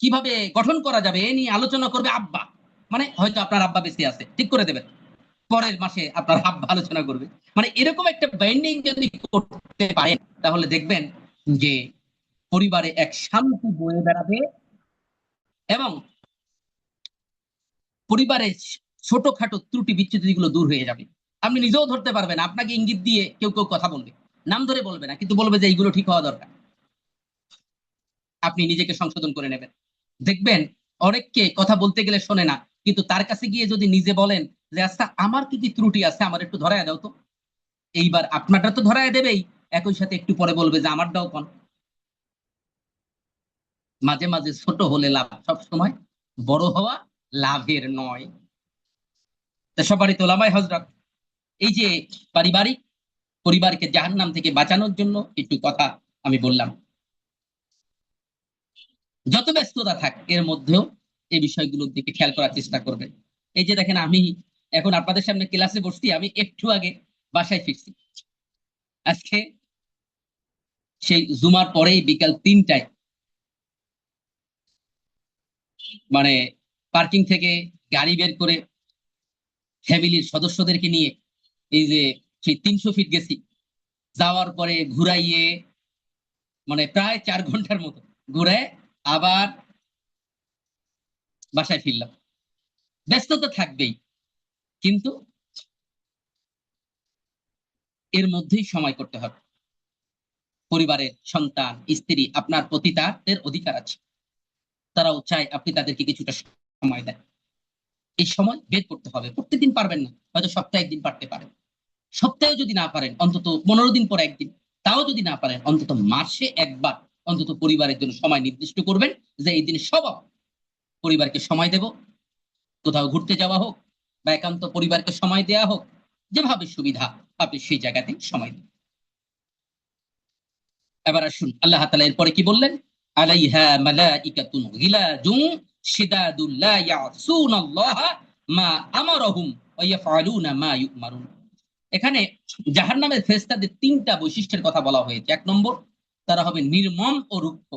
কিভাবে গঠন করা যাবে এ নিয়ে আলোচনা করবে আব্বা। মানে হয়তো আপনার আব্বা বেঁচে আছে, ঠিক করে দেবেন, পরের মাসে আপনার আব্বা আলোচনা করবে। মানে এরকম একটা বাইন্ডিং যদি করতে পারেন, তাহলে দেখবেন যে পরিবারে এক শান্তি বয়ে বেড়াবে, এবং পরিবারের ছোটখাটো ত্রুটি বিচ্যুতি গুলো দূর হয়ে যাবে। আপনি নিজেও ধরতে পারবেন, আপনাকে ইঙ্গিত দিয়ে কেউ কেউ কথা বলবে, নাম ধরে বলবে না, কিন্তু বলবে যে এইগুলো ঠিক হওয়া দরকার। আপনি নিজেকে সংশোধন করে নেবেন। দেখবেন অনেককে কথা বলতে গেলে শোনে না, কিন্তু তার কাছে গিয়ে যদি নিজে বলেন যে আচ্ছা আমার কি কি ত্রুটি আছে আমার একটু ধরায় দাও তো, এইবার আপনারটা তো ধরায় দেবেই, একই সাথে একটু পরে বলবে যে আমারটাও কোন। মাঝে মাঝে ছোট হলে লাভ, সব সময় বড় হওয়া লাভের নয়। তা সবারই তো ওলামায়ে হযরত, এই যে পারিবারিক পরিবারকে জাহান্নাম থেকে বাঁচানোর জন্য একটু কথা আমি বললাম। যত ব্যস্ততা থাক এর মধ্যেও এই বিষয়গুলোর দিকে খেয়াল করার চেষ্টা করবেন। এই যে দেখেন, আমি এখন আপনাদের সামনে ক্লাসে বসছি, আমি একটু আগে বাসায় ফিরছি। আজকে সেই জুমার পরেই বিকাল 3টায় মানে পার্কিং থেকে গাড়ি বের করে ফ্যামিলির সদস্যদেরকে নিয়ে এই যে সেই 300 ফিট গেছি, যাওয়ার পরে ঘুরাইয়ে মানে প্রায় 4 ঘন্টার মতো ঘুরে আবার বাসায় ফিরলাম। ব্যস্ততা থাকবেই, কিন্তু এর মধ্যেই সময় করতে হবে। পরিবারের সন্তান স্ত্রী আপনার প্রতি তাদের অধিকার আছে, তারাও চায় আপনি তাদেরকে কিছুটা সময় দেন। এই সময় বের করতে হবে। প্রত্যেকদিন পারবেন না, হয়তো সপ্তাহে একদিন পারতে পারেন, সপ্তাহে যদি না পারেন অন্তত 15 দিন পর একদিন, তাও যদি না পারেন অন্তত মাসে একবার অন্তত পরিবারের জন্য সময় নির্দিষ্ট করবেন, যে এই দিন সব পরিবারকে সময় দেব। কোথাও ঘুরতে যাওয়া হোক বা একান্ত পরিবারকে সময় দেওয়া হোক, যেভাবে সুবিধা আপনি সেই জায়গাতে সময় দেন। এবার আসুন আল্লাহ তাআলা এরপরে কি বললেন? আলাইহা মালাইকাতুন গিলাজুন শিদাদুল লা ইয়াসুনাল্লাহা মা আমারহুম ওয়া ইয়াফআলুনা মা ইউমারুন। এখানে জাহান্নামের ফেরেশতাদের 3টা বৈশিষ্ট্যের কথা বলা হয়েছে। 1 নম্বর, তারা হবে নির্মম ও রুক্ষ।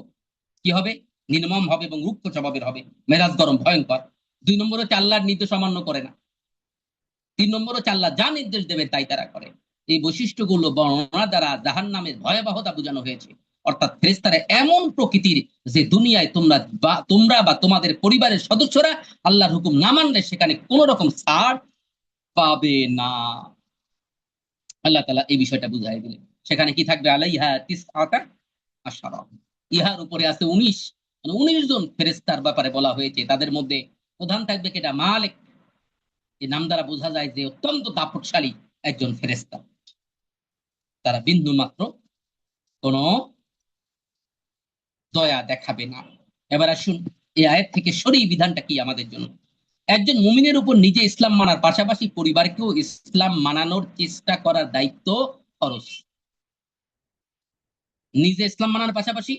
কি হবে? নির্মম হবে এবং রুক্ষ স্বভাবের হবে, মেজাজ গরম, ভয়ঙ্কর। 2 নম্বর হচ্ছে আল্লাহর নির্দেশ অমান্য করে না। 3 নম্বর হচ্ছে আল্লাহ যা নির্দেশ দেবে তাই তারা করে। এই বৈশিষ্ট্যগুলো বর্ণনা দ্বারা জাহান্নামের ভয়াবহতা বোঝানো হয়েছে। অর্থাৎ ফেরেশতারা এমন প্রকৃতির যে দুনিয়ায় তোমরা বা তোমাদের পরিবারের সদস্যরা আল্লাহর হুকুম না মানলে সেখানে কোন রকম ছাড় পাবে না। আল্লাহ তাআলা এই বিষয়টা বুঝাই দিলেন। সেখানে কি থাকবে? আলাইহা তিসআতা আশারা, ইহার উপরে আছে 19, মানে 19 জন ফেরেশতার ব্যাপারে বলা হয়েছে। তাদের মধ্যে প্রধান থাকবে কেটা? মালিক। এই নাম দ্বারা বোঝা যায় যে অত্যন্ত দাপটশালী একজন ফেরেশতা, তারা বিন্দু মাত্র কোনো দয়া দেখাবে না। এবার আসুন এই আয়াত থেকে সরিয়ে বিধানটা কি আমাদের জন্য। একজন মুমিনের উপর নিজে ইসলাম মানার পাশাপাশি পরিবারকেও ইসলাম মানানোর চেষ্টা করার দায়িত্ব ফরজ। নিজে ইসলাম মানার পাশাপাশি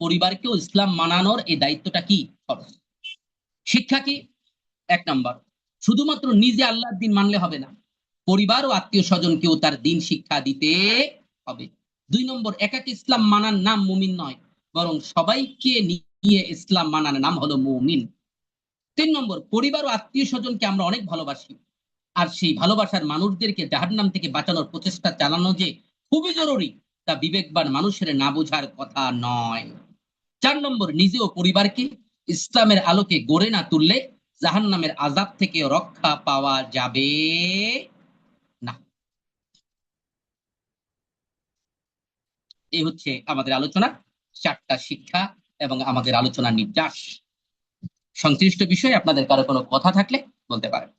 পরিবারকেও ইসলাম মানানোর এই দায়িত্বটা কি ফরজ। শিক্ষা কি? এক নাম্বার, শুধুমাত্র নিজে আল্লাহর দিন মানলে হবে না, পরিবার ও আত্মীয় স্বজনকেও তার দিন শিক্ষা দিতে হবে। দুই নম্বর, একাকে ইসলাম মানার নাম মুমিন নয়, বরং সবাইকে নিয়ে ইসলাম মানার নাম হলো মুমিন। তিন নম্বর, পরিবার ও আত্মীয় স্বজনকে আমরা অনেক ভালোবাসি, আর সেই ভালোবাসার মানুষদেরকে জাহান্নাম থেকে বাঁচানোর প্রচেষ্টা চালানো যে খুবই জরুরি, তা বিবেকবান মানুষের না বোঝার কথা নয়। চার নম্বর, নিজে ও পরিবারকে ইসলামের আলোকে গড়ে না তুললে জাহান্নামের আযাব থেকে রক্ষা পাওয়া যাবে না। এই হচ্ছে আমাদের আলোচনা, চারটা শিক্ষা এবং আমাদের আলোচনার নির্যাস। সংশ্লিষ্ট বিষয়ে আপনাদের কারো কোনো কথা থাকলে বলতে পারেন।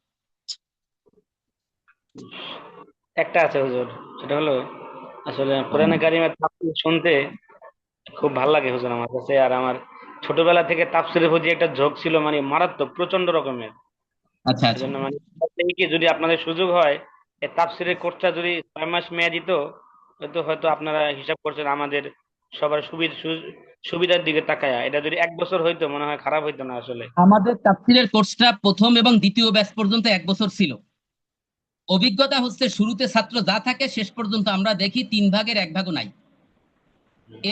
একটা আছে হুজুর, সেটা হলো আসলে কোরআনে কারিমের তাফসীর শুনতে খুব ভালো লাগে হুজুর আমার কাছে। আর আমার ছোটবেলা থেকে তাফসীরের প্রতি একটা ঝোঁক ছিল, মানে মারাত্মক, প্রচন্ড রকমের। আচ্ছা আচ্ছা। এজন্য মানে কি, যদি আপনাদের সুযোগ হয় এই তাফসীরের কোর্সটা যদি 6 মাস মেয়াদি, তো হয়তো আপনারা হিসাব করছেন আমাদের সবার সুবিধার দিকে তাকায়া, এটা যদি 1 বছর হইতো মনে হয় খারাপ হইতো না আসলে। আমাদের তাফসীরের কোর্সটা প্রথম এবং দ্বিতীয় ব্যাচ পর্যন্ত 1 বছর ছিল। অভিজ্ঞতা হচ্ছে শুরুতে ছাত্র যা থাকে শেষ পর্যন্ত আমরা দেখি 3/1 ভাগও নাই।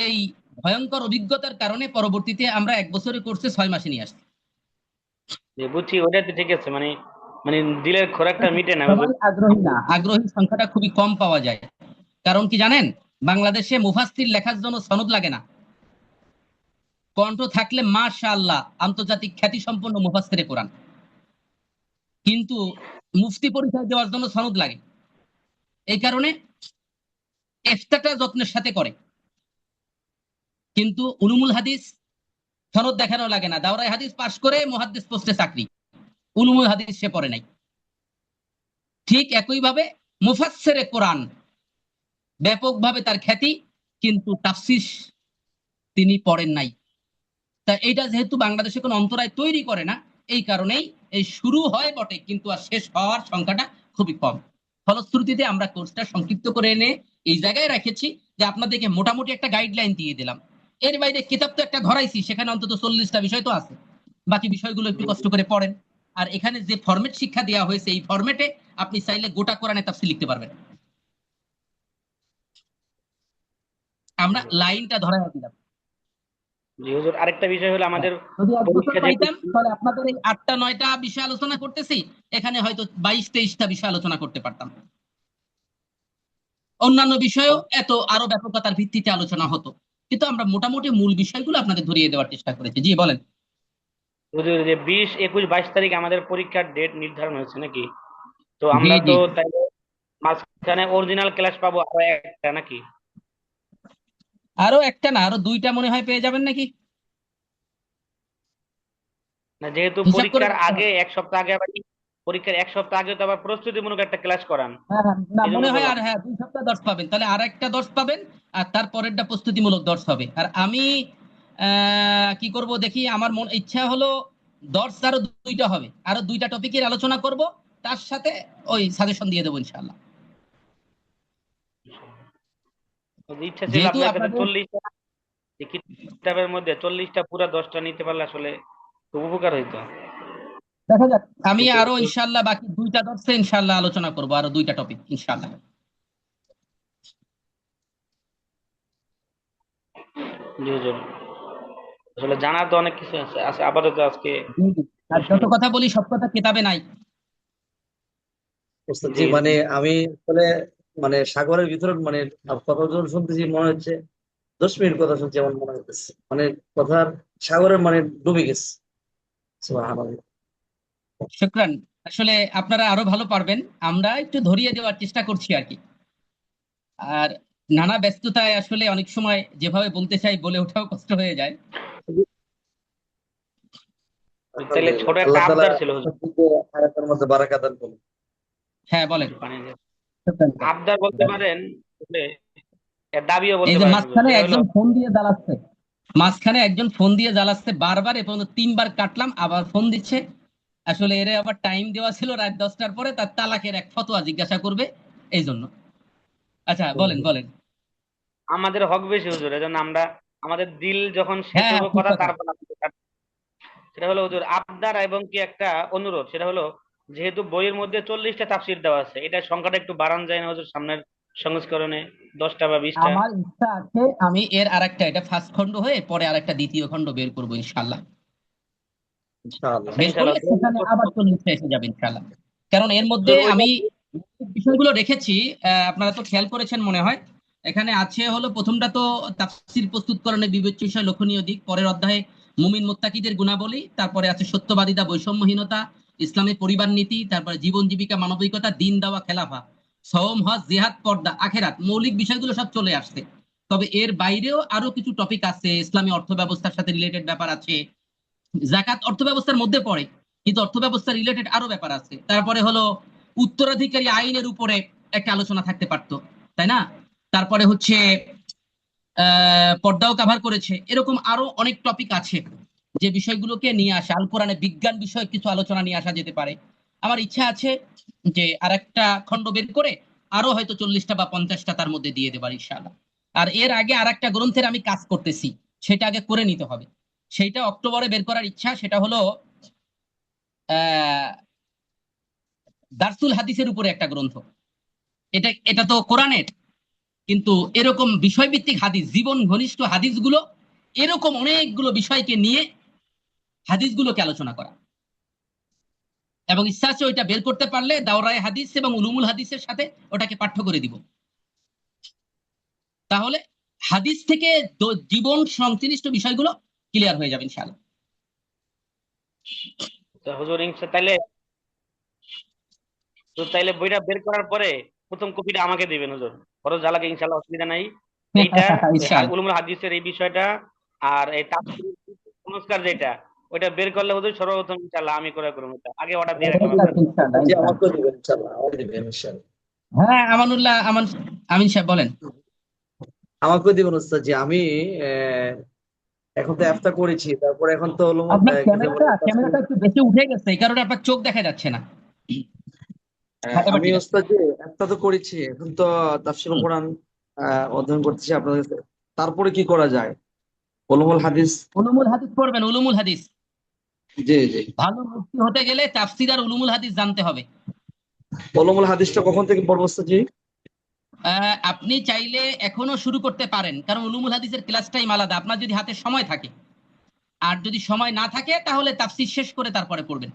এই ভয়ঙ্কর অভিজ্ঞতার কারণে পরবর্তীতে আমরা 1 বছরের কোর্সে 6 মাসে নিয়ে আসছি। যে বুঝছি, ওটা তো ঠিক আছে, মানে মানে দিলের খোরাকটা মিটে না হুজুর। সবাই আগ্রহী না, আগ্রহী সংখ্যাটা খুবই কম পাওয়া যায়। কারণ কি জানেন, বাংলাদেশে মুফাসসির লেখার জন্য সনদ লাগে না, কণ্ঠ থাকলে মাশাআল্লাহ আন্তর্জাতিক খ্যাতি সম্পন্ন মুফাসসিরে কোরআন, কিন্তু মুফতি পরিচয় দেওয়ার জন্য সনদ লাগে। এই কারণে ইফতাটা যত্নের সাথে করে, কিন্তু উলুমুল হাদিস সনদ দেখানো লাগে না, দাওরায়ে হাদিস পাশ করে মুহাদ্দিস পোস্টে চাকরি, উলুমুল হাদিস সে পড়ে নাই। ঠিক একইভাবে মুফাসসিরে কোরআন ব্যাপকভাবে তার খ্যাতি, কিন্তু তাফসীর তিনি পড়েন নাই। তা এটা যেহেতু বাংলাদেশে কোনো অন্তরায় তৈরি করে না, এই কারণেই এই শুরু হয় বটে, কিন্তু আর শেষ হওয়ার সংখ্যাটা খুবই কম। ফলশ্রুতিতে আমরা কোর্সটা সংক্ষিপ্ত করে এনে এই জায়গায় রেখেছি যে আপনাদেরকে মোটামুটি একটা গাইডলাইন দিয়ে দিলাম। এর বাইরে কিতাব তো একটা ধরাইছি, সেখানে অন্তত 40টা বিষয় তো আছে, বাকি বিষয়গুলো একটু কষ্ট করে পড়েন। আর এখানে যে ফরম্যাট শিক্ষা দেওয়া হয়েছে, এই ফরম্যাটে আপনি চাইলে গোটা কোরআনে তাফসীর লিখতে পারবেন। আমরা লাইনটা ধরাই দিলাম। জি হুজুর, আরেকটা বিষয় হলো হ্যাঁ, আমাদের যদি 1 বছর পরীক্ষা যে পাইতাম তাহলে আপনাদের এই 8টা 9টা বিষয় আলোচনা করতেছি, এখানে হয়তো 22 23টা বিষয় আলোচনা করতে পারতাম। অন্যান্য বিষয়ও এত আরো ব্যাপকতার ভিত্তিতে আলোচনা হতো, কিন্তু আমরা মোটামুটি মূল বিষয়গুলো আপনাদের ধরিয়ে দেওয়ার চেষ্টা করেছি। জি বলেন। হুজুর, যে 20 21 22 তারিখ আমাদের পরীক্ষার ডেট নির্ধারণ হয়েছে নাকি? তো জি আমরা তো জি। তাইলে মাঝখানে অরিজিনাল ক্লাস পাবো আরো একটা নাকি? আরো একটা না, আরো 2টা মনে হয় পেয়ে যাবেন নাকি, না, যেহেতু হিসাব করে পরীক্ষার দেখতে আগে হবে। 1 সপ্তাহ আগে আবার পরীক্ষার 1 সপ্তাহ আগে তো আবার প্রস্তুতিমূলক একটা ক্লাস করান, হ্যাঁ হ্যাঁ, না এই জন্য মনে হয় বললাম। আর, হ্যাঁ 2 সপ্তাহ দর্শ পাবেন, তাহলে আর একটা দর্শ পাবেন, আর তারপরেরটা প্রস্তুতিমূলক দর্শ হবে। আর আমি কি করব দেখি, আমার মন ইচ্ছা হলো দর্শ আরো 2টা হবে, আরো 2টা টপিকের আলোচনা করব, তার সাথে ওই সাজেশন দিয়ে দেবো ইনশাআল্লাহ। তো ইচ্ছা ছিল যেহেতু আপনার কাছে আপনাদের 40টা কিতাবের মধ্যে 40টা পুরা 10টা নিতে পারলে আসলে খুব উপকার হইতো। দেখা যাক, আমি কিন্তু আরো ইনশাআল্লাহ বাকি 2টা দর্শে ইনশাআল্লাহ আলোচনা করব, আরো 2টা টপিক ইনশাআল্লাহ। জি হুজুর, আসলে জানার তো অনেক কিছু আছে আছে আপাতত আজকে জি, জি। আর যত কথা বলি সব কথা কিতাবে নাই। বুঝতে জি জি মানে আমি আসলে মানে সাগরের ভিতরে মানে কথা যখন শুনতেছি মনে হচ্ছে 10 মিনিট কথা শুনছি এমন মনে হচ্ছে, মানে কথার সাগরের মানে ডুবে গেছে। সুবহানাল্লাহ। শুক্রান। আসলে আপনারা আরো ভালো পারবেন, আমরা একটু ধরিয়ে দেওয়ার চেষ্টা করছি আর কি। আর নানা ব্যস্ততায় আসলে অনেক সময় যেভাবে বলতে চাই বলে ওঠাও কষ্ট হয়ে যায়। তাহলে ছোট আলহামদুলিল্লাহ, একটা আল্লাহ তাআলা আবদার ছিল হুজুর, প্রত্যেককে হায়াতের মধ্যে বারাকা দান করুন। হ্যাঁ বলেন। একটু পানি দেন। আবদার বলতে পারেন, আসলে এর দাবিও এই বলতে যে পারেন হুজুর। মাঝখানে সেটা হলো একজন ফোন দিয়ে জ্বালাচ্ছে, মাঝখানে একজন ফোন দিয়ে জ্বালাচ্ছে বারবার, এ পর্যন্ত 3বার কাটলাম, আবার ফোন দিচ্ছে। আসলে এর আবার টাইম দেওয়া ছিল রাত 10টার পরে, তার তালাকের এক ফতোয়া জিজ্ঞাসা করবে এই জন্য। আচ্ছা বলেন বলেন। আমাদের হক বেশি হুজুর, এজন্য আমরা আমাদের দিল যখন শেষ হ্যাঁ হইব ঠিক কথা কথা। তারপর সেটা হলো হুজুর আবদার এবং কি একটা অনুরোধ। সেটা হলো, যেহেতু বইয়ের মধ্যে 40টা তাফসির দেওয়া আছে, এটা সংখ্যাটা একটু বাড়ান যায় না হুজুর সামনের সংস্করণে, 10টা বা 20টা? আমার ইচ্ছা আছে আমি এর আরেকটা, এটা ফার্স্ট খণ্ড হয়ে পরে আরেকটা দ্বিতীয় খণ্ড বের করবো ইনশাল্লাহ। ইনশাআল্লাহ। বের করলে ইনশাল্লাহ। সেখানে আবার 40টা এসে যাবে ইনশাল্লাহ। কারণ এর মধ্যে হুজুর ওইটা আমি বিষয়গুলো রেখেছি, আপনারা তো খেয়াল করেছেন মনে হয়। এখানে আছে হলো, প্রথমটা তো তাফসীর প্রস্তুতকরণে বিবেচ্য বিষয় লক্ষণীয় দিক, পরের অধ্যায়ে মুমিন মুত্তাকিদের গুণাবলী, তারপরে আছে সত্যবাদিতা বৈষম্যহীনতা, ইসলামের পরিবার নীতি, তারপরে জীবন জীবিকা মানবিকতা, দিন দাওয়া খেলাফা, সওম হজ জিহাদ পর্দা আখেরাত, মৌলিক বিষয়গুলো সব চলে আসছে। তবে এর বাইরেও আরো কিছু টপিক আছে, ইসলামী অর্থ ব্যবস্থার সাথে রিলেটেড ব্যাপার আছে। জাকাত অর্থ ব্যবস্থার মধ্যে পড়ে, কিন্তু অর্থ ব্যবস্থা রিলেটেড আরো ব্যাপার আছে। তারপরে হলো উত্তরাধিকারী আইনের উপরে একটা আলোচনা থাকতে পারতো, তাই না? তারপরে হচ্ছে পর্দাও কাভার করেছে। এরকম আরো অনেক টপিক আছে যে বিষয়গুলোকে নিয়ে আসা, আল কোরআনে বিজ্ঞান বিষয়ক কিছু আলোচনা নিয়ে আসা যেতে পারে। আমার ইচ্ছা আছে যে আরেকটা খণ্ড বের করে আরো হয়তো 40টা বা 50টা তার মধ্যে দিয়ে দেবার ইনশাআল্লাহ। আর এর আগে আরেকটা গ্রন্থের আমি কাজ করতেছি, সেটা আগে করে নিতে হবে। সেইটা অক্টোবরে বের করার ইচ্ছা, সেটা হলো আহ দারসুল হাদিসের উপরে একটা গ্রন্থ। এটা এটা তো কোরআনের, কিন্তু এরকম বিষয়ভিত্তিক হাদিস, জীবন ঘনিষ্ঠ হাদিসগুলো, এরকম অনেকগুলো বিষয়কে নিয়ে হাদিসগুলোকে আলোচনা করা। এবং ইচ্ছা আছে ওইটা বের করতে পারলে দাওরায়ে হাদিস এবং উলুমুল হাদিসের সাথে ওটাকে পাঠ্য করে দিব। তাহলে হাদিস থেকে জীবন সংশ্লিষ্ট বিষয়গুলো ক্লিয়ার হয়ে যাবে ইনশাআল্লাহ। তো হুজুর তাইলে, তো তাইলে বইটা বের করার পরে প্রথম কপিটা আমাকে দিবেন হুজুর, খরচ জ্বালাকে, ইনশাল্লাহ, অসুবিধা নাই। এইটা ওই ইনশাআল্লাহ। উলুমুল হাদিসের এই বিষয়টা, আর এই তাফসীর সংস্কার যেটা, ওইটা বের করলে হুজুর সর্বপ্রথম ইনশাল্লাহ আমি করে করবো। এটা আগে অর্ডার দিয়ে রাখলাম ঠিক আপনার। আছে ইনশাআল্লাহ জি, ইনশাআল্লাহ। আমাকেও দিবেন ইনশাআল্লাহ, আমাকে দিবেন ইনশাআল্লাহ। হ্যাঁ আমানুল্লাহ আমিন সাহেব বলেন। আমাকেও দিবেন ওস্তাদ। যে আমি আহ, এখন তো ইফতা করেছি, তারপরে এখন তো হলো আপনার কি ক্যামেরাটা বলে ক্যামেরাটা একটু বেশি উঠে গেছে, এই কারণে আপনার চোখ দেখা যাচ্ছে না। হ্যাঁ এবার আমি ঠিক আছে। ওস্তাদ যে ইফতা তো করেছি, এখন তো তাফসীরুল হুম। কোরআন অধ্যয়ন করতেছি আপনাদের কাছে। তারপরে কি করা যায়? উলুমুল হাদিস। উলুমুল হাদিস পড়বেন, উলুমুল হাদিস। জি জি। ভালো মুফতি হতে গেলে তাফসীর আর উলুমুল হাদিস জানতে হবে। উলুমুল হাদিসটা কখন থেকে পড়বো ওস্তাদ জি? আপনি চাইলে এখনো শুরু করতে পারেন, কারণ উলুমুল হাদিসের ক্লাস টাইম আলাদা, আপনার যদি হাতে সময় থাকে। আর যদি সময় না থাকে তাহলে তাফসীর শেষ করে তারপরে পড়বেন।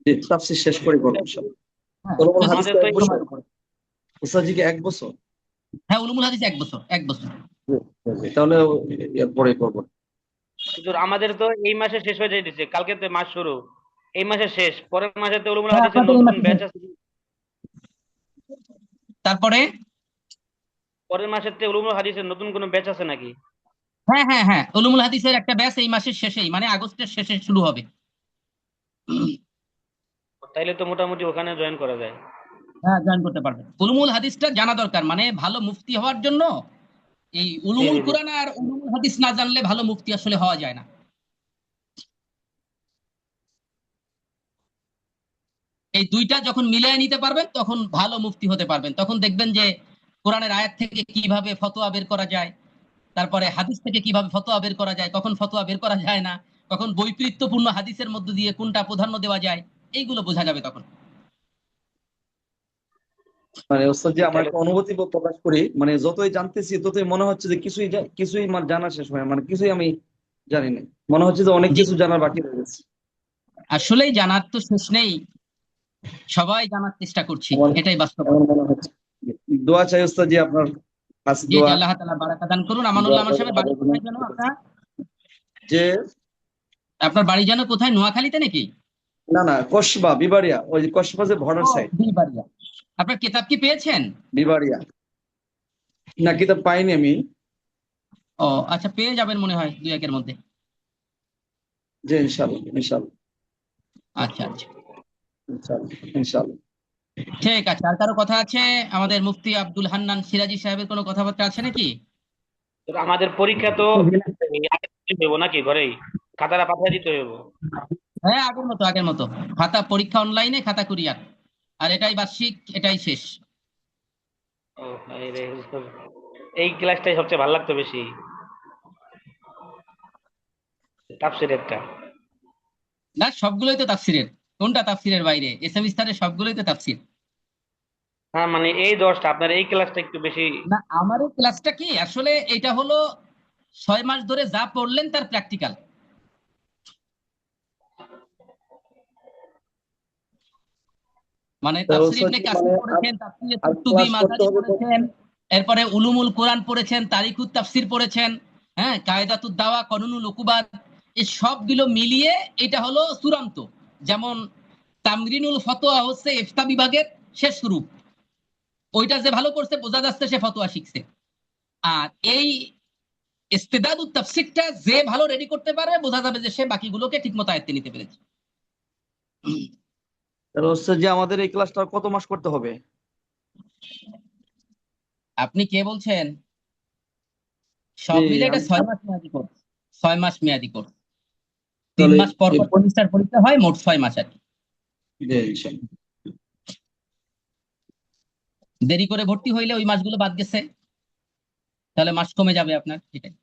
জি, তাফসীর শেষ করে পড়বো ইনশাআল্লাহ। হ্যাঁ উলুমুল যদি হাদিস আমাদের তো তো এক বছর সময়ের উপরে। ওস্তাদ জি, কি 1 বছর? হ্যাঁ উলুমুল হাদিস 1 বছর 1 বছর। জি, জি, তাহলে এরপরে করবো। হুজুর আমাদের তো এই মাসে শেষ হয়ে যাইতেছে, কালকে তো মাস শুরু, এই মাসে শেষ, পরের মাসে তো উলুমুল হ্যাঁ হাদিসের আপনাদের এই নতুন মাসে ব্যাচ শেষ। আছে। তারপরে পরের মাসের তো উলুমুল হাদিসের নতুন কোনো ব্যাচ আছে নাকি? হ্যাঁ হ্যাঁ হ্যাঁ, উলুমুল হাদিসের একটা ব্যাচ এই মাসের শেষেই, মানে আগস্টের শেষে শুরু হবে। তাইলে তো মোটামুটি ওখানে জয়েন করা যায়। হ্যাঁ জয়েন করতে পারবেন। উলুমুল হাদিসটা জানা দরকার, মানে ভালো মুফতি হওয়ার জন্য। এই জি উলুমুল জি জি। কোরআন আর উলুমুল হাদিস না জানলে ভালো মুফতি আসলে হওয়া যায় না। এই দুইটা যখন মিলিয়ে নিতে পারবেন তখন ভালো মুফতি হতে পারবেন, তখন দেখবেন যে কোরআনের আয়াত থেকে কিভাবে ফতোয়া বের করা যায়, তারপরে হাদিস থেকে কিভাবে ফতোয়া বের করা যায়, কখন ফতোয়া বের করা যায় না, কখন বৈপরীত্যপূর্ণ হাদিসের মধ্য দিয়ে কোনটা প্রাধান্য দেওয়া যায়, এইগুলো বোঝা যাবে তখন। মানে ওস্তাদ জি, আমার তাইলে একটা অনুভূতি প্রকাশ করি, মানে যতই জানতেছি ততই মনে হচ্ছে যে কিছুই আমার জানা শেষ হয় না। মানে কিছুই আমি জানি না, মনে হচ্ছে যে অনেক জি কিছু জানার বাকি রয়ে গেছে। আসলেই জানার তো শেষ নেই, সবাই জানার চেষ্টা করছি, আমার এটাই বাস্তবতা। এমন মনে হচ্ছে। দোয়া চাই ওস্তাদ জি, আপনার কাছে জি জি, দোয়া। আল্লাহ তাআলা বারাকা দান করুন। দোয়া আমানুল্লাহ আমার করবেন সাহেবের বাড়ি আমাদের জন্য। কোথায় যেন আপনার? যে আপনার বাড়ি যেন কোথায়, নোয়াখালীতে নাকি? না না, কসবা বিবাড়িয়া, ওই যে কসবা যে ও বর্ডার সাইড। বিলবাড়িয়া। আপনার কিতাব কি পেয়েছেন? বিবাড়িয়া। না, কিতাব পাইনি আমি। ও আচ্ছা, পেয়ে যাবেন মনে হয় 2-1 এর মধ্যে। জি ইনশাল্লাহ ইনশাল্লাহ আচ্ছা আচ্ছা। ইনশাল্লাহ ইনশাল্লাহ। ঠিক আছে, আর কারো কথা আছে? আমাদের মুফতি আব্দুল হান্নান সিরাজি সাহেবের কোনো কথাবার্তা আছে নাকি? তো আমাদের পরীক্ষা তো জি না। এই আগে দিতে হইব নাকি ঘরেই খাতাটা পাঠিয়ে দিতে হইব? হ্যাঁ, আগের মতো খাতা পরীক্ষা অনলাইনে, খাতা কুরিয়ার। আর এটাই বার্ষিক, এটাই শেষ। ও এই রে, এই ক্লাসটাই সবচেয়ে ভালো লাগতো বেশি, তাফসীরেরটা। না, সবগুলোই তো তাফসিরের। কোনটা তাফসিরের বাইরে? এ সেমিস্টারে সবগুলোই তো তাফসির। হ্যাঁ মানে এই 10টা আপনার এই ক্লাসটা একটু বেশি। না, আমার এই ক্লাসটা কি আসলে এটা হলো 6 মাস ধরে যা পড়লেন তার প্র্যাকটিক্যাল। মানে তাহলে তাফসীর হচ্ছে ইবনে কি কাসির মানে পড়েছেন, তাফসীরে আর কুরতুবী ক্লাস করতে মাদানী হবে পড়েছেন, এরপরে উলুমুল কোরআন পড়েছেন, তারিকুত তাফসীর পড়েছেন, হ্যাঁ, কায়দাতুদ দাওয়া, কানুনুল উকুবাত, এই সবগুলো মিলিয়ে এটা হলো চূড়ান্ত। যেমন তামরিনুল ফতোয়া হচ্ছে ইফতা বিভাগের শেষ রূপ। ওইটা যে ভালো করছে বোঝা যাচ্ছে সে ফতোয়া শিখছে। আর এই ইস্তেদাদুত তাফসীরটা যে ভালো রেডি করতে পারে বোঝা যাবে যে সে বাকিগুলোকে ঠিকমতো আয়ত্তে নিতে পেরেছে। তাহলে হচ্ছে যে আমাদের এই ক্লাসটা কত মাস করতে হবে? আপনি কে বলছেন? যে সব মিলে এটা আমি 6 মাস মেয়াদি কোর্স। 6 মাস মেয়াদি কোর্স। তিন তাহলে মাস পর পর সেমিস্টার পরীক্ষা হয়, মোট 6 মাস আর কি। জি, ইনশাআল্লাহ। দেরি করে ভর্তি হইলে ওই মাসগুলো বাদ গেছে, তাহলে মাস কমে যাবে আপনার, এটাই।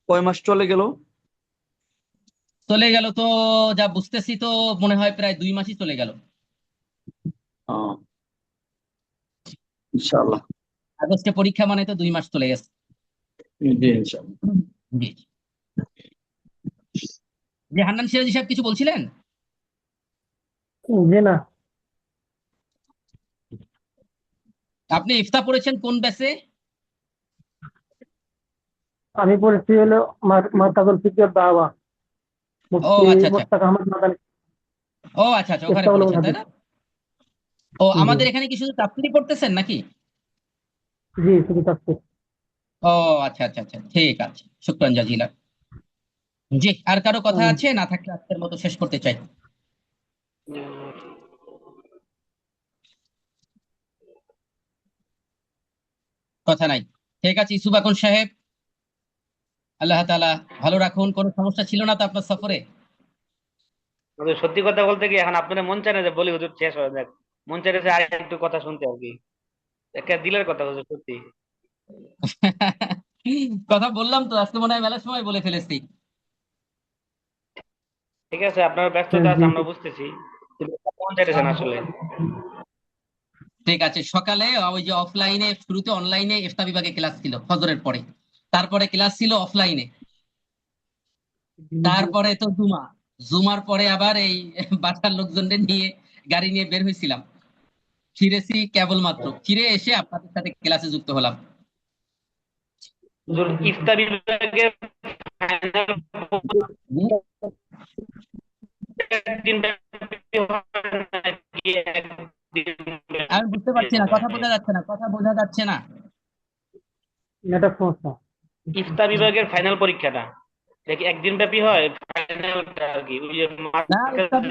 কয় মাস চলে গেল? চলে গেল তো, যা বুঝতেছি তো মনে হয় প্রায় 2 মাসই চলে গেল। আহ, ইনশাআল্লাহ। আগস্টে পরীক্ষা মানে তো 2 মাস চলে গেছে। জি, ইনশাআল্লাহ। জি। যে হান্নান সিরাজি সাহেব কিছু বলছিলেন? জি না। আপনি ইফতা পড়েছেন কোন ব্যাচে? আমি পড়েছি হলো মার্কাজুল ফিকর দাওয়া, ও মুফতি আচ্ছা আচ্ছা। মুশতাক আহমদ মাদানী। ও আচ্ছা আচ্ছা, ওখানে ইফতাউল পড়েছেন তাই হাদিস। না? ও, জি আমাদের এখানে কি শুধু তাফসীরই পড়তেছেন নাকি? জি, শুধু তাফসীর। ও আচ্ছা আচ্ছা আচ্ছা, ঠিক আছে, শুকরান জাজিলা। জি, আর কারো কথা আছে? না থাকলে আজকের মতো শেষ করতে চাই। কথা নাই। ঠিক আছে, ইসুফ আকন সাহেব, আল্লাহ তাআলা ভালো রাখুন। কোনো সমস্যা ছিল না তো আপনার সফরে? তবে সত্যি কথা বলতে কি এখন আপনার মন চায় না যে বলি হুজুর শেষ হয়ে যাক, মন চাইছে আর একটু কথা শুনতে আর কি। একটা দিলের কথা হুজুর সত্যি। কথা বললাম তো, আজকে মনে হয় মেলার সময় বলে ফেলেছি। ঠিক আছে, আপনার ব্যস্ততা আছে জি আমরা বুঝতেছি, কিন্তু মন চাইতেছেন আসলে। ঠিক আছে, সকালে ওই যে অফলাইনে, শুরুতে অনলাইনে ইফতা বিভাগে ক্লাস ছিল ফজরের পরে, তারপরে ক্লাস ছিল অফলাইনে, তারপরে তো জুমা, জুমার পরে আবার এই বাসার লোকজনদের নিয়ে গাড়ি নিয়ে বের হয়েছিলাম। ফিরেছি কেবলমাত্র, ফিরে এসে আপনাদের সাথে ক্লাসে যুক্ত হলাম। হুজুর ইফতার বিভাগের final একদিন ব্যাপী হয় নাকি একদিন আমি বুঝতে ব্যাপী পারছি না, কথা হয়? বোঝা যাচ্ছে না, কথা বোঝা যাচ্ছে না। নেটওয়ার্ক সমস্যা। ইফতা বিভাগের ফাইনাল পরীক্ষাটা এটা কি একদিন ব্যাপী হয়? ফাইনালটা আর কি ওই যে না,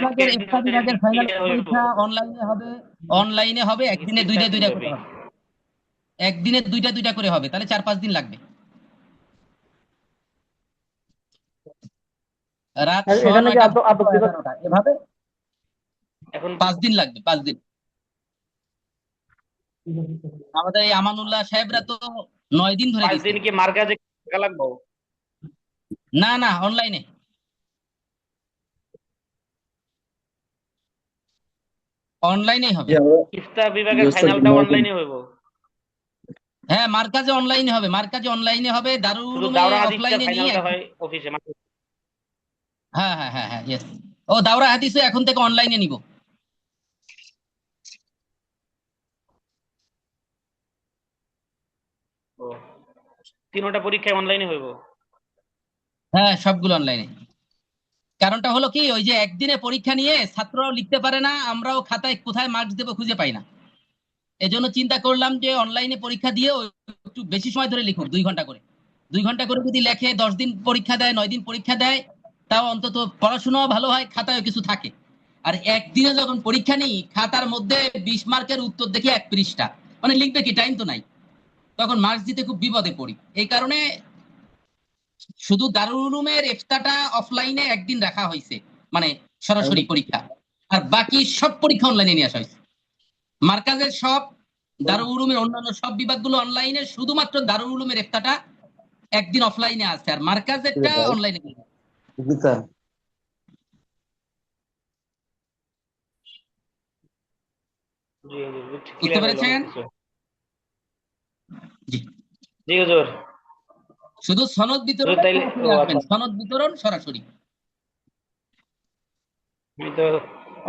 মার্কাজের ইফতা কেন্দ্রে বিভাগের ফাইনাল গিয়ে হইব পরীক্ষা অনলাইনে হবে। অনলাইনে হবে, নাকি একদিনে 3-4 দুইটা দিন দুইটা করে ব্যাপী? হবে। একদিনে দুইটা দুইটা করে হবে, তাহলে 4-5 দিন লাগবে। রাত সোয়া এখানে কি 9টা আদৌ থেকে আদৌ সোয়া বিভাগ? 11টা, এভাবে এখন 5 দিন লাগবে, 5 দিন। আমাদের এই আমানুল্লাহ সাহেবরা তো 9 দিন ধরে 5 দিছে। দিন কি মার্কাজে থাকা লাগবো? না না, অনলাইনে, অনলাইনেই হবে। যে আমরা ইফতা যে বিভাগের হচ্ছে ফাইনালটা 9 দিন। অনলাইনে হইব? হ্যাঁ, মার্কাজে অনলাইনে হবে, মার্কাজে অনলাইনে হবে, দারুল শুধু উলুমে দাওরা হাদিসটার অফলাইনে নিয়ে ফাইনালটা একদিন। হয় অফিসে মাঠে? হ্যাঁ হ্যাঁ হ্যাঁ হ্যাঁ, ইয়েস। ও, দাওরা হাদিসও এখন থেকে অনলাইনে নিব। ও, তিনোটা পরীক্ষায় অনলাইনে হইব? হ্যাঁ, সবগুলো অনলাইনে। কারণটা হলো কি, ওই যে একদিনে পরীক্ষা নিয়ে ছাত্ররাও লিখতে পারে না, আমরাও খাতায় কোথায় মার্কস দেবো খুঁজে পাই না। এজন্য চিন্তা করলাম যে অনলাইনে পরীক্ষা দিয়ে একটু বেশি সময় ধরে লিখুক, 2 ঘন্টা করে। 2 ঘন্টা করে যদি লেখে, 10 দিন পরীক্ষা দেয়, 9 দিন পরীক্ষা দেয়, তাও অন্তত পড়াশোনাও ভালো হয়, খাতায় কিছু থাকে। আর একদিনে যখন পরীক্ষা নিই খাতার মধ্যে 20 মার্কের উত্তর দেখি 1 পৃষ্ঠা, মানে লিখবে কি, টাইম তো নাই, তখন মার্কস দিতে খুব বিপদে পড়ি। এই কারণে শুধু দারুল উলুমের ইফতাটা অফলাইনে একদিন রাখা হয়েছে, মানে সরাসরি পরীক্ষা, আর বাকি সব পরীক্ষা অনলাইনে নিয়ে আসা হয়েছে। মার্কাজের সব, দারুল উলুমের অন্যান্য সব বিভাগগুলো অনলাইনে, শুধুমাত্র দারুল উলুমের ইফতাটা একদিন অফলাইনে আছে, আর মার্কাজেরটা অনলাইনে। গীতা জি হুজুর, বুঝতে ক্লিয়ার হলো অনেক পেরেছেন? কিছু। জি। জি হুজুর। শুধু সনদ হুজুর বিতরণে তাইলে সরাসরি ও আসবেন, আচ্ছা, সনদ বিতরণ সরাসরি। আমি তো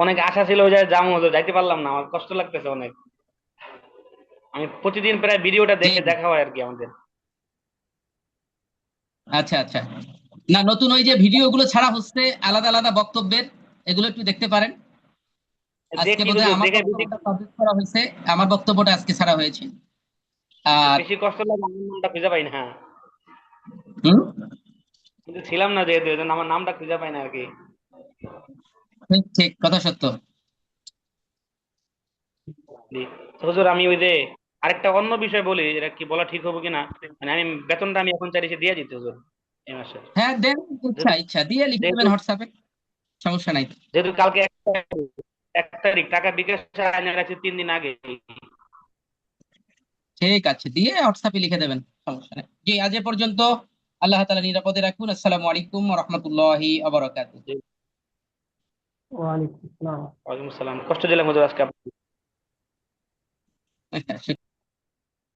অনেক আশা ছিল ওই জায়গায় যাবো, হুজুর যাইতে পারলাম না, আমার কষ্ট লাগতেছে অনেক। আমি প্রতিদিন প্রায় ভিডিওটা জি দেখে জি। দেখা হয় আর কি আমাদের। আচ্ছা আচ্ছা। না, নতুন ওই যে ভিডিওগুলো ছাড়া হচ্ছে আলাদা আলাদা বক্তব্যের, এগুলো একটু দেখতে পারেন। আজকে দেখছি বোধহয় হুজুর, আমার দেখে বেশি বক্তব্যটা পাবলিশ করা হয়েছে, আমার বক্তব্যটা আজকে ছাড়া হয়েছে। আর বেশি কষ্ট লাগে, আমার নামটা খুঁজে পাই না। হুম, কিন্তু ছিলাম না যেহেতু, এই জন্য আমার নামটা খুঁজে পাই না আর কি। ঠিক ঠিক, কথা সত্য। জি। তো হুজুর আমি ওই যে আরেকটা অন্য বিষয় বলি, এটা কি বলা ঠিক হবে কিনা, মানে আমি বেতনটা আমি এখন চাইছি দিয়ে দিতে হুজুর এই মাসে। হ্যাঁ দেন, ইচ্ছা যেহেতু ইচ্ছা দিয়ে লিখে যেহেতু দেবেন হোয়াটসঅ্যাপে, সমস্যা নাই। যেহেতু কালকে 1 তারিখ, টাকা বিকাশ আইনে রাখছি 3 দিন আগে। ঠিক আছে, দিয়ে হোয়াটসঅ্যাপে লিখে দেবেন, সমস্যা নেই। জি, আজ এ পর্যন্ত। আল্লাহ তাআলা নিরাপদে রাখুন। আসসালামু আলাইকুম ওয়া রাহমাতুল্লাহি ওয়া বারাকাতুহু। জি, ওয়ালাইকুম আসসালাম। ওয়ালাইকুম আসসালাম, কষ্ট দিলাম হুজুর আজকে আপনাকে।